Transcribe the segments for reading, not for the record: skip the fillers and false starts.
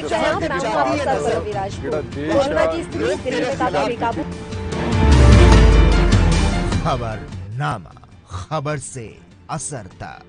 देख रहे हैं आप, मैं हूं आपके साथ पल्लवी राजपूत। कोरोना की स्थिति दिल्ली में काफी बेकाबू। खबरनामा, खबर से असर तक।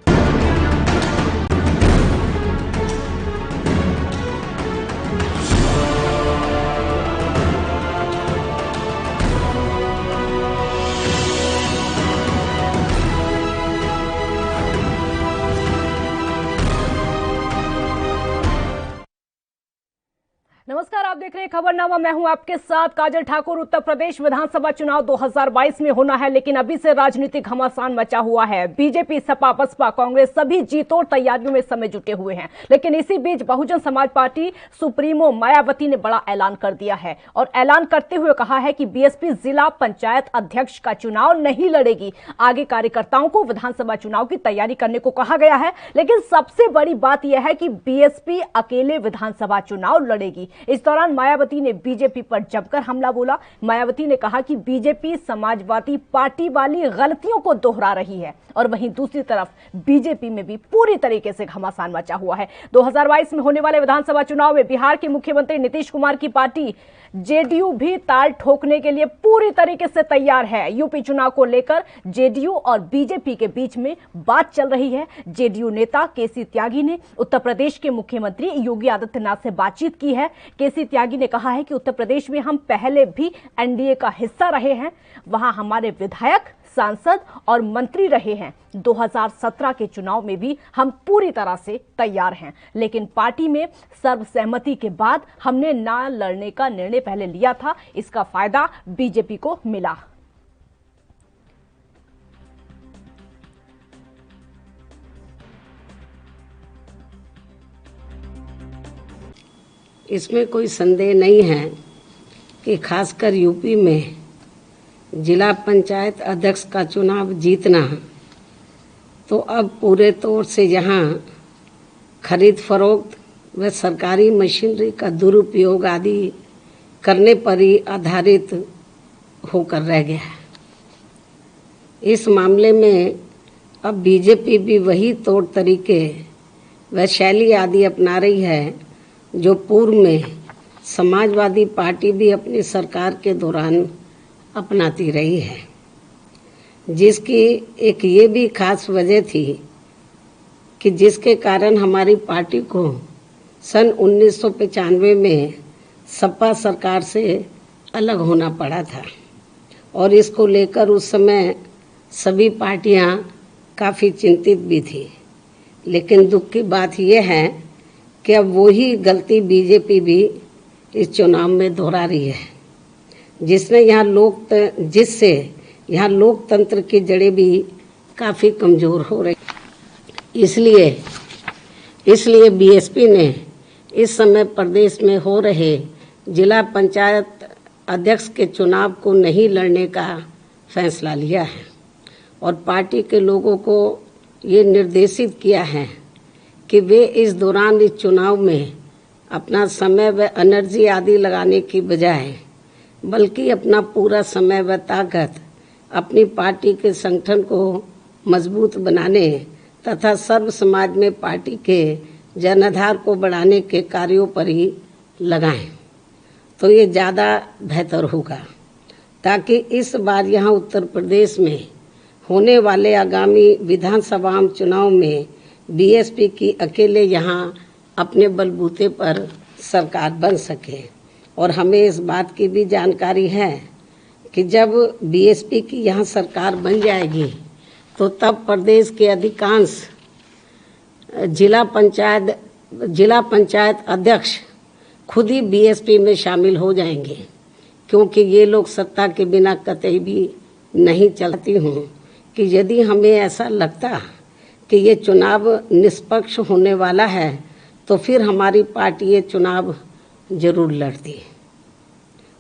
नमस्कार, आप देख रहे हैं खबरनामा। मैं हूं आपके साथ काजल ठाकुर। उत्तर प्रदेश विधानसभा चुनाव 2022 में होना है, लेकिन अभी से राजनीतिक घमासान मचा हुआ है। बीजेपी, सपा, बसपा, कांग्रेस सभी जीतोड़ तैयारियों में समय जुटे हुए हैं। लेकिन इसी बीच बहुजन समाज पार्टी सुप्रीमो मायावती ने बड़ा ऐलान कर दिया है और ऐलान करते हुए कहा है कि बीएसपी जिला पंचायत अध्यक्ष का चुनाव नहीं लड़ेगी। आगे कार्यकर्ताओं को विधानसभा चुनाव की तैयारी करने को कहा गया है, लेकिन सबसे बड़ी बात यह है कि बीएसपी अकेले विधानसभा चुनाव लड़ेगी। इस दौरान मायावती ने बीजेपी पर जमकर हमला बोला। मायावती ने कहा कि बीजेपी समाजवादी पार्टी वाली गलतियों को दोहरा रही है और वहीं दूसरी तरफ बीजेपी में भी पूरी तरीके से घमासान मचा हुआ है। 2022 में होने वाले विधानसभा चुनाव में बिहार के मुख्यमंत्री नीतीश कुमार की पार्टी जेडीयू भी ताल ठोकने के लिए पूरी तरीके से तैयार है। यूपी चुनाव को लेकर जेडीयू और बीजेपी के बीच में बात चल रही है। जेडीयू नेता केसी त्यागी ने उत्तर प्रदेश के मुख्यमंत्री योगी आदित्यनाथ से बातचीत की है। केसी त्यागी ने कहा है कि उत्तर प्रदेश में हम पहले भी एनडीए का हिस्सा रहे हैं, वहां हमारे विधायक, सांसद और मंत्री रहे हैं। 2017 के चुनाव में भी हम पूरी तरह से तैयार हैं, लेकिन पार्टी में सर्वसहमति के बाद हमने ना लड़ने का निर्णय पहले लिया था। इसका फायदा बीजेपी को मिला। इसमें कोई संदेह नहीं है कि खासकर यूपी में जिला पंचायत अध्यक्ष का चुनाव जीतना तो अब पूरे तौर से यहाँ खरीद फरोख्त व सरकारी मशीनरी का दुरुपयोग आदि करने पर ही आधारित होकर रह गया है। इस मामले में अब बीजेपी भी वही तौर तरीके व शैली आदि अपना रही है जो पूर्व में समाजवादी पार्टी भी अपनी सरकार के दौरान अपनाती रही है, जिसकी एक ये भी खास वजह थी कि जिसके कारण हमारी पार्टी को सन 1995 में सपा सरकार से अलग होना पड़ा था और इसको लेकर उस समय सभी पार्टियां काफ़ी चिंतित भी थी। लेकिन दुख की बात यह है कि अब वही गलती बीजेपी भी इस चुनाव में दोहरा रही है, जिससे यहाँ लोकतंत्र की जड़ें भी काफ़ी कमज़ोर हो रही। इसलिए बीएसपी ने इस समय प्रदेश में हो रहे जिला पंचायत अध्यक्ष के चुनाव को नहीं लड़ने का फैसला लिया है और पार्टी के लोगों को ये निर्देशित किया है कि वे इस दौरान इस चुनाव में अपना समय व एनर्जी आदि लगाने की बजाय बल्कि अपना पूरा समय व ताकत अपनी पार्टी के संगठन को मजबूत बनाने तथा सर्व समाज में पार्टी के जनाधार को बढ़ाने के कार्यों पर ही लगाएं, तो ये ज़्यादा बेहतर होगा, ताकि इस बार यहाँ उत्तर प्रदेश में होने वाले आगामी विधानसभा चुनाव में बीएसपी की अकेले यहाँ अपने बलबूते पर सरकार बन सके। और हमें इस बात की भी जानकारी है कि जब बीएसपी की यहाँ सरकार बन जाएगी तो तब प्रदेश के अधिकांश जिला पंचायत अध्यक्ष खुद ही बीएसपी में शामिल हो जाएंगे, क्योंकि ये लोग सत्ता के बिना कतई भी नहीं चलती हूँ कि यदि हमें ऐसा लगता कि ये चुनाव निष्पक्ष होने वाला है तो फिर हमारी पार्टी ये चुनाव जरूर लड़ती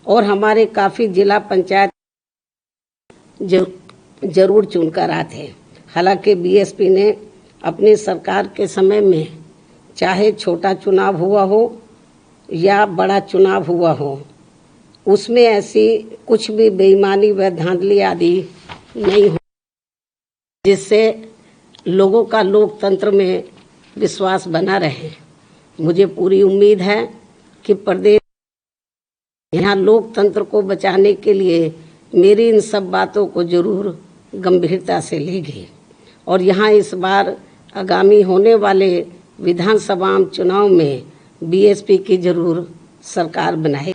और हमारे काफ़ी जिला पंचायत जरूर चुनकर आते। हालांकि बीएसपी ने अपनी सरकार के समय में चाहे छोटा चुनाव हुआ हो या बड़ा चुनाव हुआ हो, उसमें ऐसी कुछ भी बेईमानी व धांधली आदि नहीं हो, जिससे लोगों का लोकतंत्र में विश्वास बना रहे। मुझे पूरी उम्मीद है कि प्रदेश यहाँ लोकतंत्र को बचाने के लिए मेरी इन सब बातों को जरूर गंभीरता से लेंगे और यहाँ इस बार आगामी होने वाले विधानसभा चुनाव में बीएसपी की जरूर सरकार बनाए।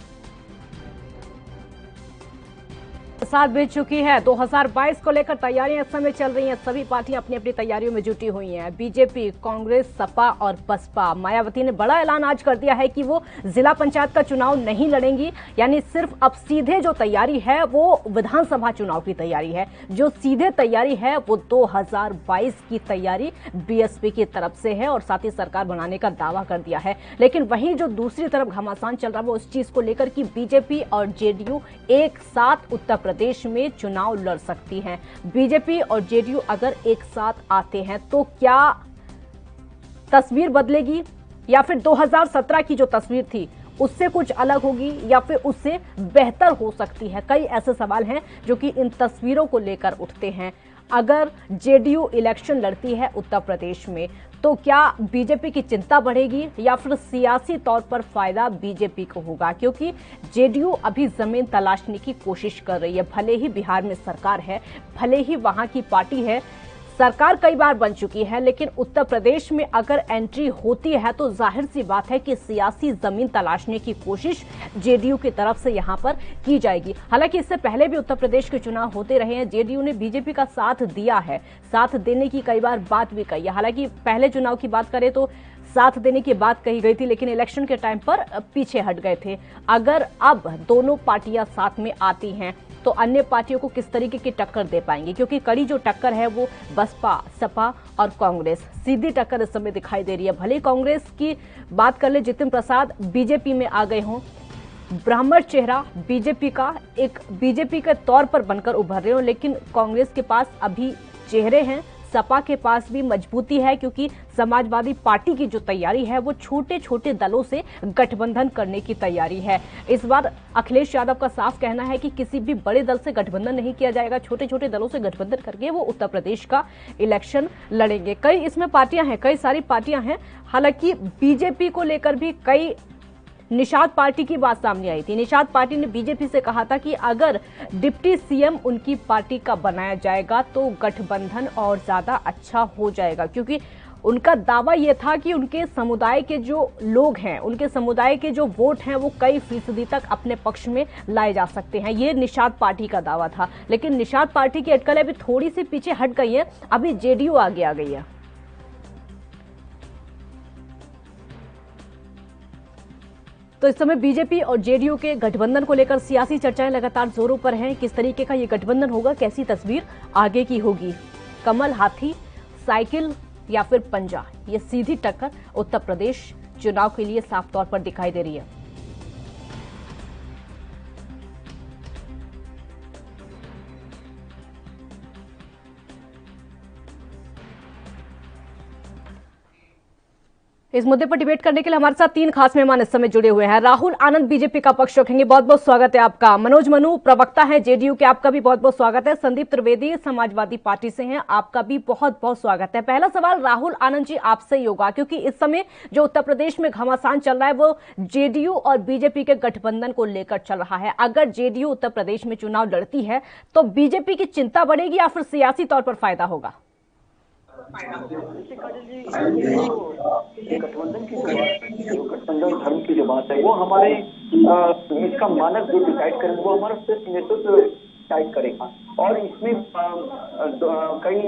साथ बीत चुकी है। 2022 को लेकर तैयारियां इस समय चल रही हैं। सभी पार्टियां अपनी अपनी तैयारियों में जुटी हुई हैं। बीजेपी, कांग्रेस, सपा और बसपा। मायावती ने बड़ा ऐलान आज कर दिया है कि वो जिला पंचायत का चुनाव नहीं लड़ेंगी, यानी सिर्फ अब सीधे जो तैयारी है वो विधानसभा चुनाव की तैयारी है। जो सीधे तैयारी है वो 2022 की तैयारी बीएसपी की तरफ से है और साथ ही सरकार बनाने का दावा कर दिया है। लेकिन वहीं जो दूसरी तरफ घमासान चल रहा है वो उस चीज को लेकर कि बीजेपी और जेडीयू एक साथ उत्तर प्रदेश में चुनाव लड़ सकती हैं। बीजेपी और जेडीयू अगर एक साथ आते हैं तो क्या तस्वीर बदलेगी या फिर 2017 की जो तस्वीर थी उससे कुछ अलग होगी या फिर उससे बेहतर हो सकती है? कई ऐसे सवाल हैं जो कि इन तस्वीरों को लेकर उठते हैं। अगर जेडीयू इलेक्शन लड़ती है उत्तर प्रदेश में तो क्या बीजेपी की चिंता बढ़ेगी या फिर सियासी तौर पर फायदा बीजेपी को होगा? क्योंकि जेडीयू अभी जमीन तलाशने की कोशिश कर रही है। भले ही बिहार में सरकार है, भले ही वहां की पार्टी है, सरकार कई बार बन चुकी है, लेकिन उत्तर प्रदेश में अगर एंट्री होती है तो जाहिर सी बात है कि सियासी जमीन तलाशने की कोशिश जेडीयू की तरफ से यहां पर की जाएगी। हालांकि इससे पहले भी उत्तर प्रदेश के चुनाव होते रहे हैं। जेडीयू ने बीजेपी का साथ दिया है, साथ देने की कई बार बात भी कही है। हालांकि पहले चुनाव की बात करें तो साथ देने की बात कही गई थी, लेकिन इलेक्शन के टाइम पर पीछे हट गए थे। अगर अब दोनों पार्टियां साथ में आती हैं तो अन्य पार्टियों को किस तरीके की टक्कर दे पाएंगे? क्योंकि कड़ी जो टक्कर है वो बसपा, सपा और कांग्रेस, सीधी टक्कर इस समय दिखाई दे रही है। भले कांग्रेस की बात कर ले, जितिन प्रसाद बीजेपी में आ गए हों, ब्राह्मण चेहरा बीजेपी का एक बीजेपी के तौर पर बनकर उभर रहे हो, लेकिन कांग्रेस के पास अभी चेहरे हैं, सपा के पास भी मजबूती है, क्योंकि समाजवादी पार्टी की जो तैयारी है वो छोटे छोटे दलों से गठबंधन करने की तैयारी है। इस बार अखिलेश यादव का साफ कहना है कि किसी भी बड़े दल से गठबंधन नहीं किया जाएगा, छोटे छोटे दलों से गठबंधन करके वो उत्तर प्रदेश का इलेक्शन लड़ेंगे। कई इसमें पार्टियां हैं, कई सारी पार्टियां हैं। हालांकि बीजेपी को लेकर भी कई निषाद पार्टी की बात सामने आई थी। निषाद पार्टी ने बीजेपी से कहा था कि अगर डिप्टी सीएम उनकी पार्टी का बनाया जाएगा तो गठबंधन और ज्यादा अच्छा हो जाएगा, क्योंकि उनका दावा यह था कि उनके समुदाय के जो लोग हैं, उनके समुदाय के जो वोट हैं वो कई फीसदी तक अपने पक्ष में लाए जा सकते हैं। ये निषाद पार्टी का दावा था, लेकिन निषाद पार्टी की अटकलें अभी थोड़ी सी पीछे हट गई है। अभी जेडीयू आगे आ गई है। तो इस समय बीजेपी और जेडीयू के गठबंधन को लेकर सियासी चर्चाएं लगातार जोरों पर हैं। किस तरीके का ये गठबंधन होगा, कैसी तस्वीर आगे की होगी? कमल, हाथी, साइकिल या फिर पंजा, ये सीधी टक्कर उत्तर प्रदेश चुनाव के लिए साफ तौर पर दिखाई दे रही है। इस मुद्दे पर डिबेट करने के लिए हमारे साथ तीन खास मेहमान इस समय जुड़े हुए हैं। राहुल आनंद बीजेपी का पक्ष रखेंगे, बहुत बहुत स्वागत है आपका। मनोज मनु प्रवक्ता है जेडीयू के, आपका भी बहुत बहुत स्वागत है। संदीप त्रिवेदी समाजवादी पार्टी से हैं, आपका भी बहुत बहुत स्वागत है। पहला सवाल राहुल आनंद जी आपसे ही होगा, क्योंकि इस समय जो उत्तर प्रदेश में घमासान चल रहा है वो जेडीयू और बीजेपी के गठबंधन को लेकर चल रहा है। अगर जेडीयू उत्तर प्रदेश में चुनाव लड़ती है तो बीजेपी की चिंता बढ़ेगी या फिर सियासी तौर पर फायदा होगा? गठबंधन की जो गठबंधन धर्म की जो बात है वो हमारे इसका मानक जो डिसाइड करेंगे वो हमारा सिर्फ नेतृत्व डिसाइड करेगा। और इसमें कई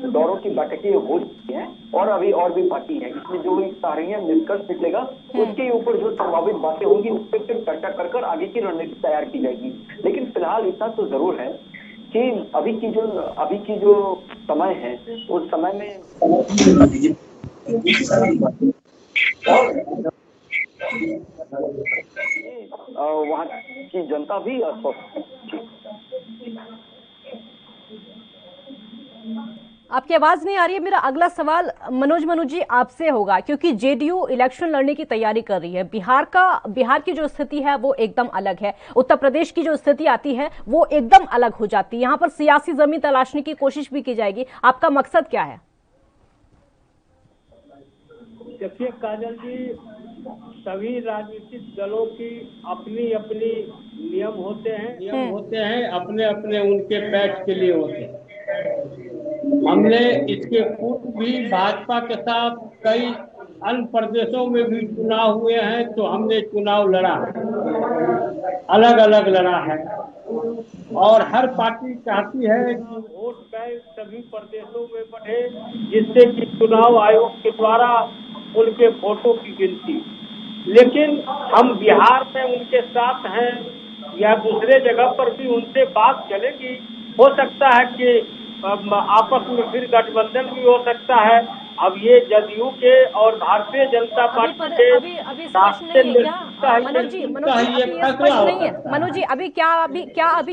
दौरों की बैठकें हो चुकी हैं और अभी और भी बाकी है। इसमें जो सारे निष्कर्ष निकलेगा उसके ऊपर जो संभावित बातें होंगी उस पर फिर चर्चा कर आगे की रणनीति तैयार की जाएगी। लेकिन फिलहाल इतना तो जरूर है कि अभी की जो समय है उस समय में वहाँ की जनता भी अस्वस्थ है। आपकी आवाज नहीं आ रही है। मेरा अगला सवाल मनोज मनु जी आपसे होगा, क्योंकि जेडीयू इलेक्शन लड़ने की तैयारी कर रही है। बिहार की जो स्थिति है वो एकदम अलग है, उत्तर प्रदेश की जो स्थिति आती है वो एकदम अलग हो जाती है। यहाँ पर सियासी जमीन तलाशने की कोशिश भी की जाएगी। आपका मकसद क्या है? देखिए काजल जी, सभी राजनीतिक दलों की अपनी अपनी नियम होते हैं अपने अपने उनके पैठ के लिए होते हैं। हमने इसके पूर्व भी भाजपा के साथ कई अन्य प्रदेशों में भी चुनाव हुए हैं, तो हमने चुनाव लड़ा, अलग अलग लड़ा है। और हर पार्टी चाहती है कि वोट बैंक सभी प्रदेशों में बढ़े, जिससे कि चुनाव आयोग के द्वारा उनके वोटों की गिनती। लेकिन हम बिहार में उनके साथ हैं या दूसरे जगह पर भी उनसे बात चलेगी। हो सकता है कि आपस में फिर गठबंधन भी हो सकता है। अब ये जदयू के और भारतीय जनता पार्टी के अभी स्पष्ट नहीं है क्या मनोज जी? अभी ये स्पष्ट नहीं है मनोज जी, अभी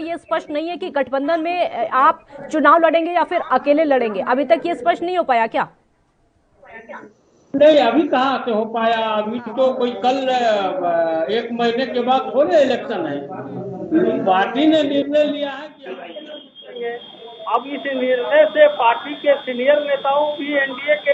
ये स्पष्ट नहीं है कि गठबंधन में आप चुनाव लड़ेंगे या फिर अकेले लड़ेंगे? अभी तक ये स्पष्ट नहीं हो पाया क्या? नहीं, अभी कहाँ से हो पाया? अभी तो कोई कल 1 महीने के बाद थोड़े इलेक्शन है। पार्टी ने निर्णय लिया है कि अब इस निर्णय से पार्टी के सीनियर नेताओं भी एनडीए के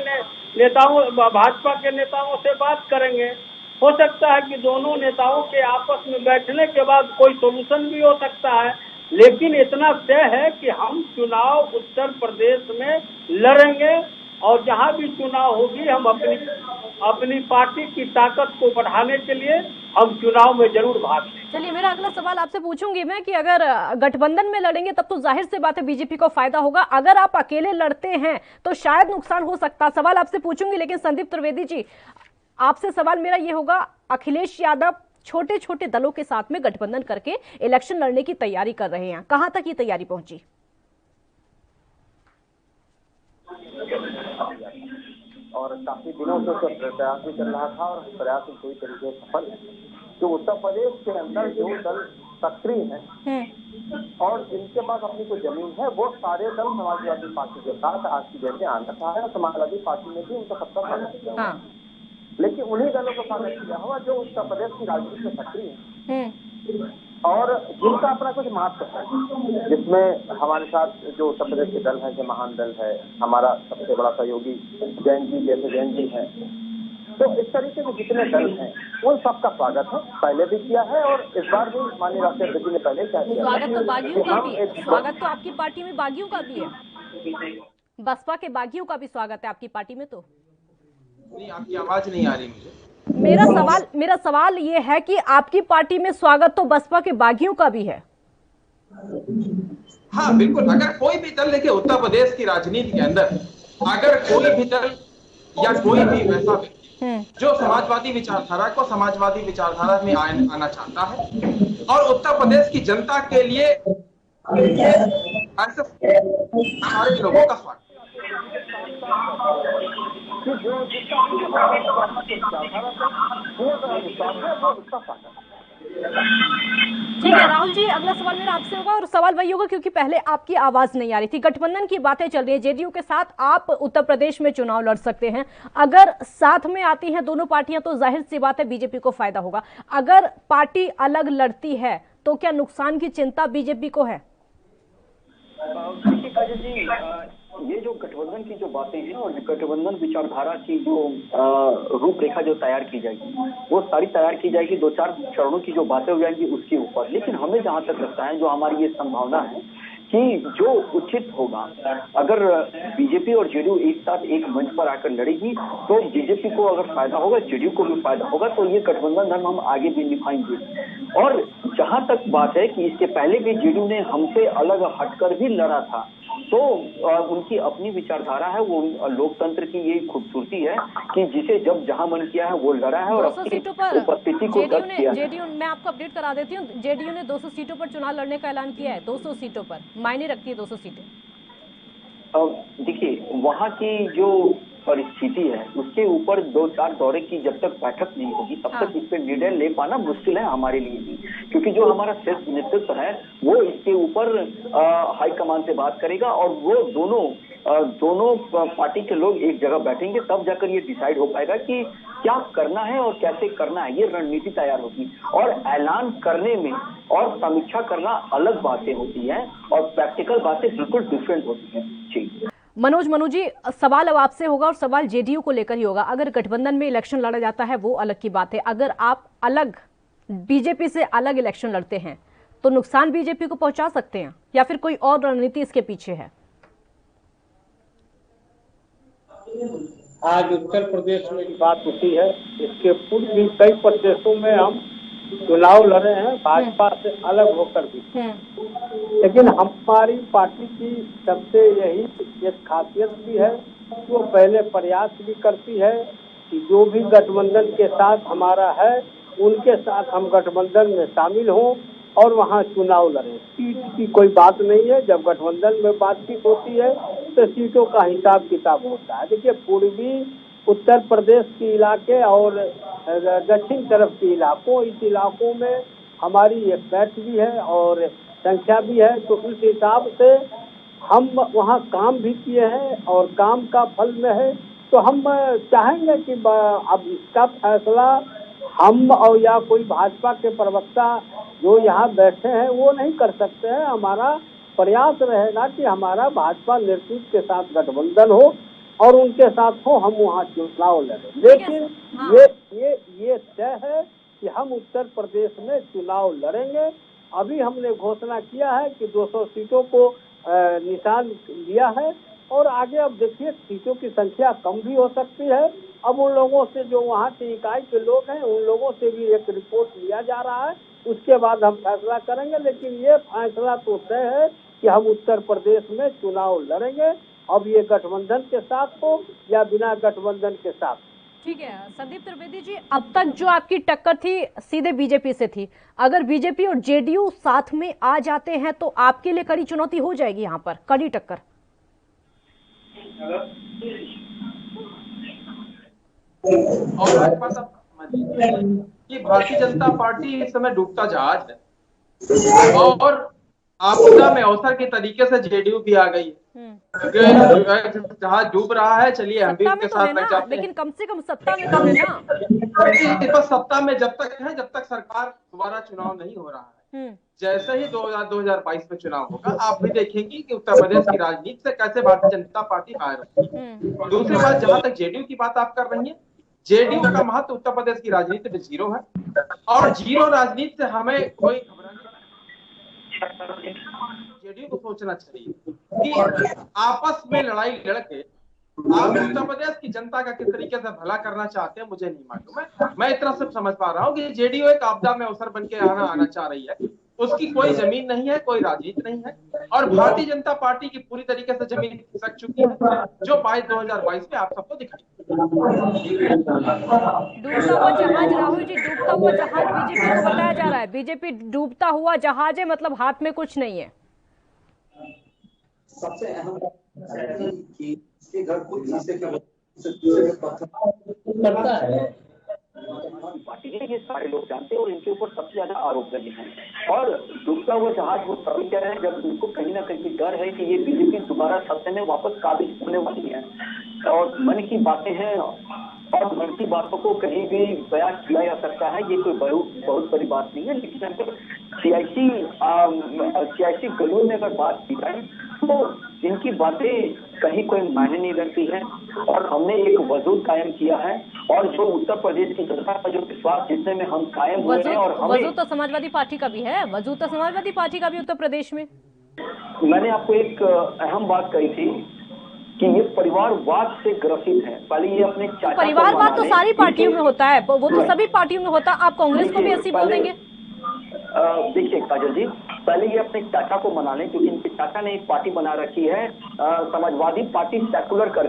नेताओं, भाजपा के नेताओं से बात करेंगे। हो सकता है कि दोनों नेताओं के आपस में बैठने के बाद कोई सोल्यूशन भी हो सकता है। लेकिन इतना तय है कि हम चुनाव उत्तर प्रदेश में लड़ेंगे और जहां भी चुनाव होगी हम अपनी पार्टी की ताकत को बढ़ाने के लिए हम चुनाव में जरूर भाग लेंगे। चलिए, मेरा अगला सवाल आपसे पूछूंगी मैं कि अगर गठबंधन में लड़ेंगे तब तो जाहिर सी बात है बीजेपी को फायदा होगा, अगर आप अकेले लड़ते हैं तो शायद नुकसान हो सकता। सवाल आपसे पूछूंगी, लेकिन संदीप त्रिवेदी जी, आपसे सवाल मेरा ये होगा, अखिलेश यादव छोटे छोटे दलों के साथ में गठबंधन करके इलेक्शन लड़ने की तैयारी कर रहे हैं, कहां तक ये तैयारी पहुंची? और काफी दिनों से प्रयास भी चल रहा था और प्रयास पूरी तरीके से सफल है। जो उत्तर प्रदेश के अंदर जो दल सक्रिय है और जिनके पास अपनी कोई जमीन है, वो सारे दल समाजवादी पार्टी के साथ आज की डेट में आना चाह रहे हैं। समाजवादी पार्टी ने भी उनका सत्ता स्वागत किया, लेकिन उन्हीं दलों को स्वागत किया हुआ जो उत्तर प्रदेश की राजनीति में सक्रिय है और जिनका अपना कुछ महत्व है, जिसमें हमारे साथ जो उत्तर प्रदेश के दल है, जो महान दल है, हमारा सबसे बड़ा सहयोगी जैन जी जैसे जैन जी है। तो इस तरीके से जितने दल हैं उन सबका स्वागत है, पहले भी किया है और इस बार भी माननीय राष्ट्रीय अध्यक्ष ने पहले क्या किया। स्वागत तो बागियों का भी है, स्वागत तो आपकी पार्टी में बागियों का भी है, बसपा के बागियों का भी स्वागत है आपकी पार्टी में। तो आपकी आवाज नहीं आ रही मुझे। मेरा सवाल ये है कि आपकी पार्टी में स्वागत तो बसपा के बागियों का भी है। हाँ बिल्कुल, अगर कोई भी दल, देखिए उत्तर प्रदेश की राजनीति के अंदर अगर कोई भी दल या कोई भी वैसा व्यक्ति जो समाजवादी विचारधारा को समाजवादी विचारधारा में आना चाहता है और उत्तर प्रदेश की जनता के लिए ऐसे हमारे लोगों का स्वागत। ठीक है राहुल जी, अगला सवाल मेरा आपसे होगा और सवाल वही होगा क्योंकि पहले आपकी आवाज नहीं आ रही थी। गठबंधन की बातें चल रही है, जेडीयू के साथ आप उत्तर प्रदेश में चुनाव लड़ सकते हैं। अगर साथ में आती हैं दोनों पार्टियां तो जाहिर सी बात है बीजेपी को फायदा होगा। अगर पार्टी अलग लड़ती है तो क्या नुकसान की चिंता बीजेपी को है? देखिए काजल जी, ये जो गठबंधन की जो बातें हैं और गठबंधन विचारधारा की जो रूपरेखा जो तैयार की जाएगी, वो सारी तैयार की जाएगी 2-4 चरणों की जो बातें हो जाएंगी उसके ऊपर। लेकिन हमें जहां तक लगता है, जो हमारी ये संभावना है कि जो उचित होगा, अगर बीजेपी और जेडीयू एक साथ एक मंच पर आकर लड़ेगी तो बीजेपी को अगर फायदा होगा, जेडीयू को भी फायदा होगा, तो ये गठबंधन धर्म हम आगे भी निभाएंगे। और जहां तक बात है कि इसके पहले भी जेडीयू ने हमसे अलग हटकर भी लड़ा था, तो उनकी अपनी विचारधारा है, वो लोकतंत्र की ये खूबसूरती है कि जिसे जब जहां मन किया है वो लड़ा है और अपनी उपस्थिति को दर्ज किया है। जेडीयू, मैं आपको अपडेट करा देती हूँ, जेडीयू ने 200 सीटों पर चुनाव लड़ने का ऐलान किया है। 200 सीटों पर मायने रखती है 200 सीटें। देखिए, वहाँ की जो परिस्थिति है उसके ऊपर 2-4 दौरे की जब तक बैठक नहीं होगी तब तक इस पे निर्णय ले पाना मुश्किल है हमारे लिए भी, क्योंकि जो हमारा शीर्ष नेतृत्व है वो इसके ऊपर हाईकमान से बात करेगा और वो दोनों पार्टी के लोग एक जगह बैठेंगे, तब जाकर ये डिसाइड हो पाएगा कि क्या करना है और कैसे करना है। ये रणनीति तैयार होगी और ऐलान करने में और समीक्षा करना अलग बातें होती हैं और प्रैक्टिकल बातें बिल्कुल डिफरेंट होती हैं। जी, मनु जी, सवाल अब आपसे होगा और सवाल जेडीयू को लेकर ही होगा। अगर गठबंधन में इलेक्शन लड़ा जाता है वो अलग की बात है, अगर आप अलग बीजेपी से अलग इलेक्शन लड़ते हैं तो नुकसान बीजेपी को पहुंचा सकते हैं या फिर कोई और रणनीति इसके पीछे है? आज उत्तर प्रदेश में बात उठी है, इसके पूर्व भी कई प्रदेशों में हम चुनाव लड़े हैं भाजपा से अलग होकर भी, लेकिन हमारी पार्टी की सबसे यही एक खासियत भी है, वो पहले प्रयास भी करती है कि जो भी गठबंधन के साथ हमारा है उनके साथ हम गठबंधन में शामिल हों और वहाँ चुनाव लड़ें। सीट की कोई बात नहीं है, जब गठबंधन में बातचीत होती है तो सीटों का हिसाब किताब होता है। देखिए, पूर्वी उत्तर प्रदेश के इलाके और दक्षिण तरफ के इस इलाकों में हमारी एक बैठ भी है और संख्या भी है, तो उस हिसाब से हम वहाँ काम भी किए हैं और काम का फल में है। तो हम चाहेंगे कि अब इसका फैसला हम और या कोई भाजपा के प्रवक्ता जो यहाँ बैठे हैं वो नहीं कर सकते हैं। हमारा प्रयास रहेगा कि हमारा भाजपा नेतृत्व के साथ गठबंधन हो और उनके साथ हो, हम वहाँ चुनाव लड़ें। लेकिन ये तय है कि हम उत्तर प्रदेश में चुनाव लड़ेंगे। अभी हमने घोषणा किया है कि 200 सीटों को निशान लिया है और आगे अब देखिए सीटों की संख्या कम भी हो सकती है। अब उन लोगों से जो वहाँ के इकाई के लोग हैं उन लोगों से भी एक रिपोर्ट लिया जा रहा है, उसके बाद हम फैसला करेंगे। लेकिन ये फैसला तो तय है कि हम उत्तर प्रदेश में चुनाव लड़ेंगे, अब ये गठबंधन के साथ हो या बिना गठबंधन के साथ। ठीक है संदीप त्रिवेदी जी, अब तक जो आपकी टक्कर थी सीधे बीजेपी से थी, अगर बीजेपी और जेडीयू साथ में आ जाते हैं तो आपके लिए कड़ी चुनौती हो जाएगी, यहाँ पर कड़ी टक्कर। और एक बात आप समझिए कि भारतीय जनता पार्टी इस समय डूबता जहाज है और आपदा में अवसर के तरीके से जेडीयू भी आ गई है। जहाज डूब रहा है, चलिए हम भी उसके साथ लग जाते हैं। लेकिन कम से कम सत्ता में तो है ना। बस सत्ता में जब तक है, जब तक सरकार दोबारा चुनाव नहीं हो रहा है। जैसे ही 2022 में चुनाव होगा, आप भी देखेंगे कि उत्तर प्रदेश की राजनीति से कैसे भारतीय जनता पार्टी बाहर होती है। दूसरी बात, जहां तक जेडीयू की बात आप कर रही है, जेडीयू का महत्व उत्तर प्रदेश की राजनीति में जीरो है और जीरो राजनीति से हमें कोई घबराने जेडीयू को सोचना चाहिए कि आपस में लड़ाई लड़के आप उत्तर प्रदेश की जनता का किस तरीके से भला करना चाहते हैं मुझे नहीं मालूम है। मैं इतना सब समझ पा रहा हूँ कि जेडीयू एक आपदा में अवसर बन के आना चाह रही है, उसकी कोई जमीन नहीं है, कोई राजनीति नहीं है और भारतीय जनता पार्टी की पूरी तरीके से जमीन खिसक चुकी है, जो 2022 में आप सबको दिखाई। डूबता हुआ जहाज, राहुल जी, डूबता हुआ जहाज बीजेपी को बताया जा रहा है। बीजेपी डूबता हुआ जहाज है, मतलब हाथ में कुछ नहीं है। सबसे अहम कि इसके घर को करता है पार्टी है, ये सारे लोग जानते हैं और इनके ऊपर सबसे ज्यादा आरोप लगे हैं। और डूबता हुआ जहाज वो तभी कह रहे हैं जब उनको कहीं ना कहीं डर है कि ये बीजेपी दोबारा सत्ता में वापस काबिज होने वाली है और मन की बातें हैं और मन की बातों को कहीं भी बयान किया जा सकता है। ये कोई बहुत बड़ी बात नहीं है। लेकिन अगर सियासी गलियों में अगर बात की जाए तो इनकी बातें कहीं कोई मायने नहीं रखती है और हमने एक वजूद कायम किया है और जो उत्तर प्रदेश की जनता का जो विश्वास जिसमें में हम कायम हुए हैं और वजूद तो समाजवादी पार्टी का भी है, वजूद तो समाजवादी पार्टी का भी उत्तर प्रदेश में। मैंने आपको एक अहम बात कही थी कि ये परिवारवाद से ग्रसित है। पहले ये अपने परिवारवाद तो सारी पार्टियों में होता है, वो तो सभी पार्टियों में होता है। आप कांग्रेस को भी ऐसी बोल देंगे? देखिए काजल जी, पहले ये अपने चाचा को मना लें क्योंकि इनके चाचा ने एक पार्टी बना रखी है समाजवादी पार्टी सेकुलर कर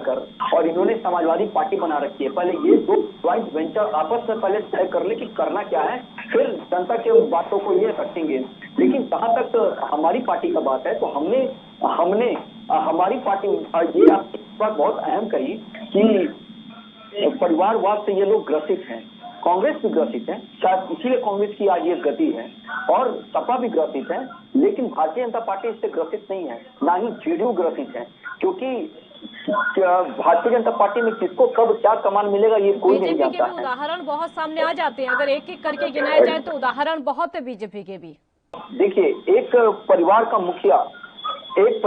और इन्होंने समाजवादी पार्टी बना रखी है। पहले ये दो ज्वाइंट वेंचर आपस में पहले तय कर ले कि करना क्या है, फिर जनता के उन बातों को ये रखेंगे। लेकिन जहां तक हमारी पार्टी का बात है तो हमने हमारी पार्टी ये आपकी बात बहुत अहम कही कि परिवारवाद से ये लोग ग्रसित हैं, कांग्रेस भी ग्रसित है, शायद इसीलिए कांग्रेस की आज ये गति है और सपा भी ग्रसित है। लेकिन भारतीय जनता पार्टी इससे ग्रसित नहीं है, ना ही जेडीयू ग्रसित है, क्योंकि भारतीय जनता पार्टी में किसको कब क्या कमान मिलेगा ये कोई नहीं जानता है। उदाहरण बहुत सामने आ जाते हैं, अगर एक एक करके गिनाए जाए तो उदाहरण बहुत है बीजेपी के भी। देखिए, एक परिवार का मुखिया एक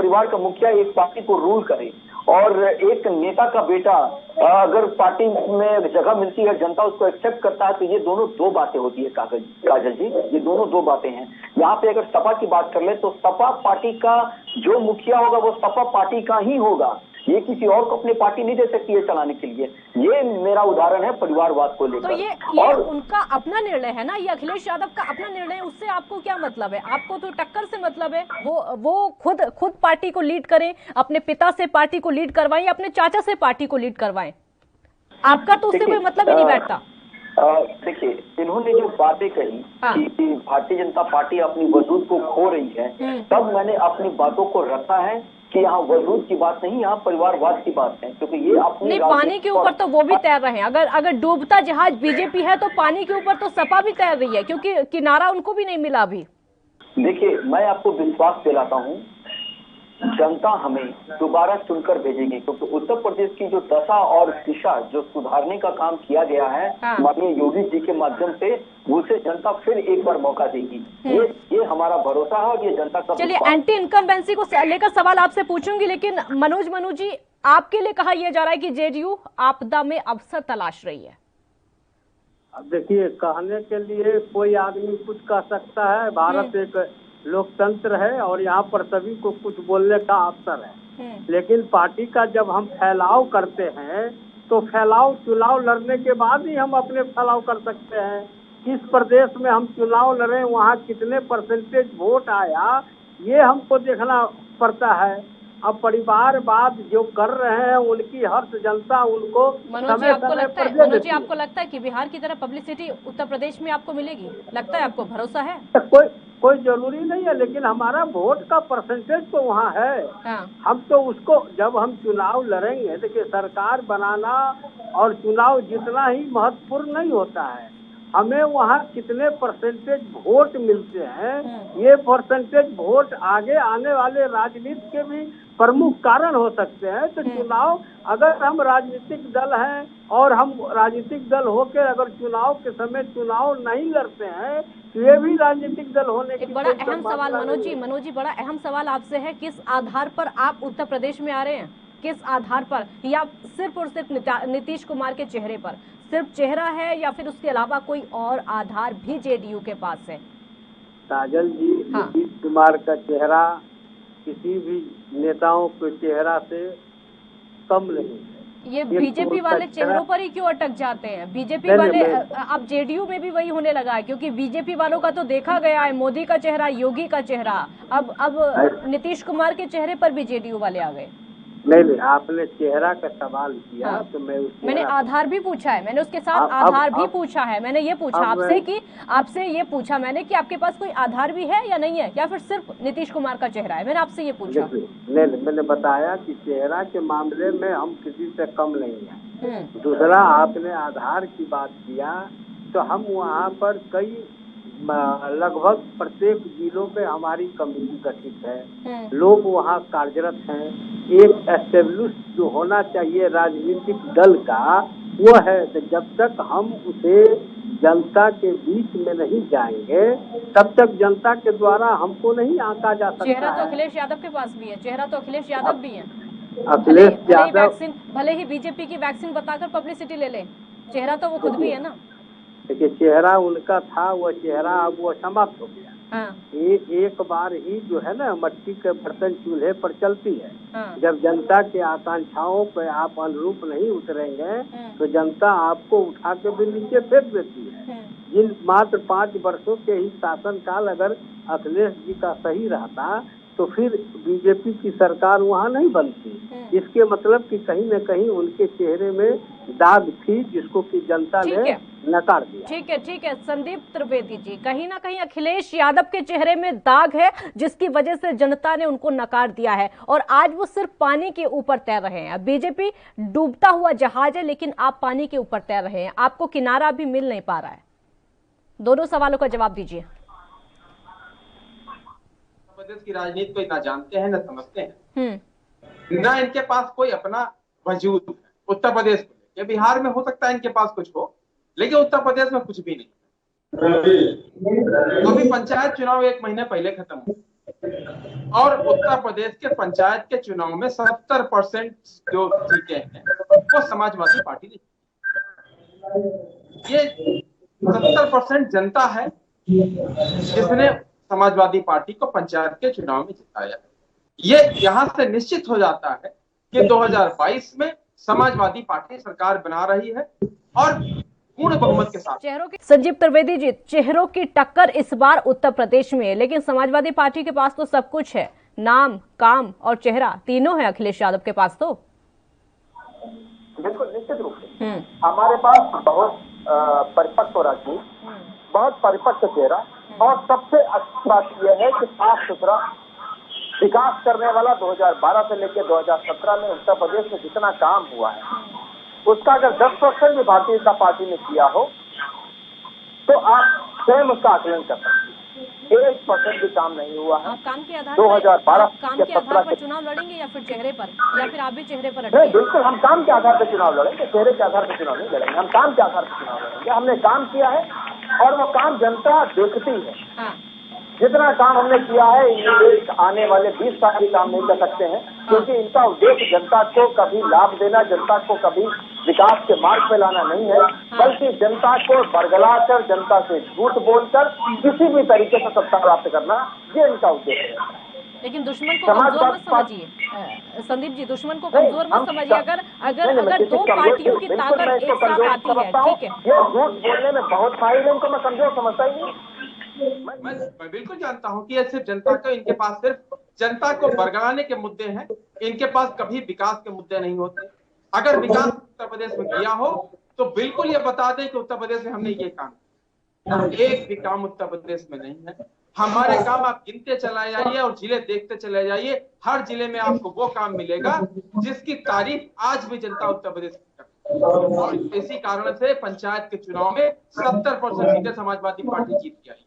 पार्टी को रूल करे और एक नेता का बेटा अगर पार्टी में जगह मिलती है, जनता उसको एक्सेप्ट करता है, तो ये दोनों दो बातें होती है काजल जी, ये दोनों दो बातें हैं। यहाँ पे अगर सपा की बात कर ले तो सपा पार्टी का जो मुखिया होगा वो सपा पार्टी का ही होगा, ये किसी और को अपनी पार्टी नहीं दे सकती है चलाने के लिए। ये मेरा उदाहरण है परिवारवाद को लेकर। तो ये और उनका अपना निर्णय है ना, ये अखिलेश यादव का अपना निर्णय है, उससे आपको क्या मतलब है? आपको तो टक्कर से मतलब है। वो खुद पार्टी को लीड करें, अपने पिता से पार्टी को लीड करवाएं, अपने चाचा से पार्टी को लीड करवाएं, आपका तो उससे कोई मतलब ही नहीं बैठता। देखिए, इन्होंने जो बातें कही कि भारतीय जनता पार्टी अपनी वजूद को खो रही है, तब मैंने अपनी बातों को रखा है कि यहाँ वजूद की बात नहीं, यहाँ परिवारवाद की बात है, क्योंकि ये अपनी नहीं, पानी के ऊपर तो वो भी तैर रहे हैं। अगर डूबता जहाज बीजेपी है तो पानी के ऊपर तो सपा भी तैर रही है, क्योंकि किनारा उनको भी नहीं मिला अभी। देखिए, मैं आपको विश्वास दिलाता हूँ, जनता हमें दोबारा चुनकर भेजेगी, क्योंकि उत्तर प्रदेश की जो दशा और दिशा जो सुधारने का काम किया गया है माननीय योगी जी के माध्यम से, उसे जनता फिर एक बार मौका देगी। ये हमारा भरोसा है और ये जनता का। चलिए, एंटी इनकम्बेंसी को लेकर सवाल आपसे पूछूंगी, लेकिन मनोज जी, आपके लिए कहा यह जा रहा है कि जेडीयू आपदा में अवसर तलाश रही है। अब देखिए, कहने के लिए कोई आदमी कुछ कह सकता है, भारत एक लोकतंत्र है और यहाँ पर सभी को कुछ बोलने का अवसर है, लेकिन पार्टी का जब हम फैलाव करते हैं तो फैलाव चुनाव लड़ने के बाद ही हम अपने फैलाव कर सकते हैं। किस प्रदेश में हम चुनाव लड़े, वहाँ कितने परसेंटेज वोट आया, ये हमको देखना पड़ता है। अब परिवारवाद जो कर रहे हैं उनकी हर जनता उनको मनोज जी, आपको लगता है कि बिहार की तरह पब्लिसिटी उत्तर प्रदेश में आपको मिलेगी? लगता है, आपको भरोसा है? कोई जरूरी नहीं है, लेकिन हमारा वोट का परसेंटेज तो वहाँ है। हम तो उसको, जब हम चुनाव लड़ेंगे, देखिए सरकार बनाना और चुनाव जीतना ही महत्वपूर्ण नहीं होता है, हमें वहाँ कितने परसेंटेज वोट मिलते हैं, ये परसेंटेज वोट आगे आने वाले राजनीति के भी प्रमुख कारण हो सकते हैं। तो चुनाव, अगर हम राजनीतिक दल हैं और हम राजनीतिक दल होकर अगर चुनाव के समय चुनाव नहीं लड़ते हैं, तो ये भी राजनीतिक दल होने की बड़ा अहम सवाल मनोज जी, बड़ा अहम सवाल आपसे है, किस आधार पर आप उत्तर प्रदेश में आ रहे हैं? किस आधार पर? या सिर्फ और सिर्फ नीतीश कुमार के चेहरे पर सिर्फ चेहरा है, या फिर उसके अलावा कोई और आधार भी जेडीयू के पास है? काजल जी, नीतीश कुमार का चेहरा किसी भी नेताओं के चेहरा से कम नहीं है। ये बीजेपी वाले चेहरों पर ही क्यों अटक जाते हैं? बीजेपी वाले, अब जेडीयू में भी वही होने लगा है, क्योंकि बीजेपी वालों का तो देखा गया है मोदी का चेहरा, योगी का चेहरा, अब नीतीश कुमार के चेहरे पर भी जेडीयू वाले आ गए। नहीं, आपने चेहरा का सवाल किया तो मैंने आधार भी पूछा है, मैंने उसके साथ आधार भी पूछा है। मैंने ये पूछा आपसे ये पूछा मैंने कि आपके पास कोई आधार भी है या नहीं है, या फिर सिर्फ नीतीश कुमार का चेहरा है? मैंने आपसे ये पूछा। नहीं, मैंने बताया कि चेहरा के मामले में हम किसी से कम नहीं है। दूसरा, आपने आधार की बात किया, तो हम वहाँ पर कई लगभग प्रत्येक जिलों पे हमारी कमेटी गठित है, लोग वहाँ कार्यरत हैं। एक एस्टेब्लिश जो होना चाहिए राजनीतिक दल का, वो है। तो जब तक हम उसे जनता के बीच में नहीं जाएंगे, तब तक जनता के द्वारा हमको नहीं आंका जा सकता। चेहरा तो अखिलेश यादव के पास भी है, चेहरा तो अखिलेश यादव भी है। अखिलेश यादव भले ही बीजेपी की वैक्सीन बताकर पब्लिसिटी ले ले, चेहरा तो वो खुद भी है ना। देखिए, चेहरा उनका था, वो चेहरा अब वो समाप्त हो गया। एक बार ही जो है ना, मट्टी के बर्तन चूल्हे पर चलती है। जब जनता के आकांक्षाओं पे आप अनुरूप नहीं उतरेंगे तो जनता आपको उठा के भी नीचे फेंक देती है। जिन मात्र 5 वर्षों के ही शासनकाल अगर अखिलेश जी का सही रहता तो फिर बीजेपी की सरकार वहाँ नहीं बनती। इसके मतलब कि कहीं न कहीं उनके चेहरे में दाग थी, जिसको कि जनता ने नकार दिया। ठीक है संदीप त्रिवेदी जी, कहीं ना कहीं अखिलेश यादव के चेहरे में दाग है, जिसकी वजह से जनता ने उनको नकार दिया है, और आज वो सिर्फ पानी के ऊपर तैर रहे हैं। बीजेपी डूबता हुआ जहाज है, लेकिन आप पानी के ऊपर तैर रहे हैं, आपको किनारा भी मिल नहीं पा रहा है। दोनों सवालों का जवाब दीजिए। प्रदेश की राजनीति को इतना जानते हैं, न समझते हैं, न इनके पास कोई अपना वजूद है। उत्तर प्रदेश को लेकर बिहार में हो सकता है इनके पास कुछ हो, लेकिन उत्तर प्रदेश में कुछ भी नहीं। अभी पंचायत चुनाव 1 महीने पहले खत्म हुआ और उत्तर प्रदेश के पंचायत के चुनाव में 70% जो सीटें हैं वो समाजवादी पार्टी ने। ये 70% जनता है जिसने समाजवादी पार्टी को पंचायत के चुनाव में जिताया। ये यहां से निश्चित हो जाता है कि 2022 में समाजवादी पार्टी सरकार बना रही है और पूर्ण बहुमत के साथ। संजीव त्रिवेदी जी, चेहरों की टक्कर इस बार उत्तर प्रदेश में है, लेकिन समाजवादी पार्टी के पास तो सब कुछ है, नाम, काम और चेहरा तीनों है अखिलेश यादव के पास। तो बिल्कुल निश्चित रूप से हमारे पास बहुत परिपक्व राजनीति, बहुत परिपक्व चेहरा और सबसे अच्छी बात यह है कि साफ सुथरा विकास करने वाला 2012 से लेकर 2017 में उत्तर प्रदेश में जितना काम हुआ है उसका अगर 10% भी भारतीय जनता पार्टी ने किया हो तो आप स्वयं उसका आकलन कर सकते हैं। 1% भी काम नहीं हुआ है। काम के आधार 2012 काम के आधार पर चुनाव लड़ेंगे या फिर चेहरे पर, या फिर आप भी चेहरे पर नहीं, बिल्कुल हम काम के आधार पर चुनाव लड़ेंगे, चेहरे के आधार पर चुनाव नहीं लड़ेंगे। हम काम के आधार पर चुनाव लड़ेंगे। हमने काम किया है और वो काम जनता देखती है। हाँ। जितना काम हमने किया है ये आने वाले 20 साल भी काम नहीं कर सकते हैं, क्योंकि इनका उद्देश्य जनता को कभी लाभ देना, जनता को कभी विकास के मार्ग पे लाना नहीं है, बल्कि जनता को बरगलाकर, जनता से झूठ बोलकर किसी भी तरीके से सत्ता प्राप्त करना, ये इनका उद्देश्य है। लेकिन दुश्मन को कमजोर मत समझिए संदीप जी, दुश्मन को कमजोर मत समझिए। अगर दो पार्टियों की ताकत एक साथ आती है, ठीक है, ये झूठ बोलने में बहुत माहिर है, इनको मैं कमजोर समझता ही नहीं। मैं बिल्कुल जानता हूं कि ये सिर्फ जनता को, इनके पास सिर्फ जनता को बरगलाने के मुद्दे हैं, इनके पास कभी विकास के मुद्दे नहीं होते। अगर विकास उत्तर प्रदेश में किया हो तो बिल्कुल ये बता दें कि उत्तर प्रदेश में हमने ये काम, एक भी काम उत्तर प्रदेश में नहीं है। हमारे काम आप गिनते चले जाइए और जिले देखते चले जाइए, हर जिले में आपको वो काम मिलेगा जिसकी तारीफ आज भी जनता उत्तर प्रदेश में करती है। और इसी कारण से पंचायत के चुनाव में 70% सीटें समाजवादी पार्टी जीत के आई।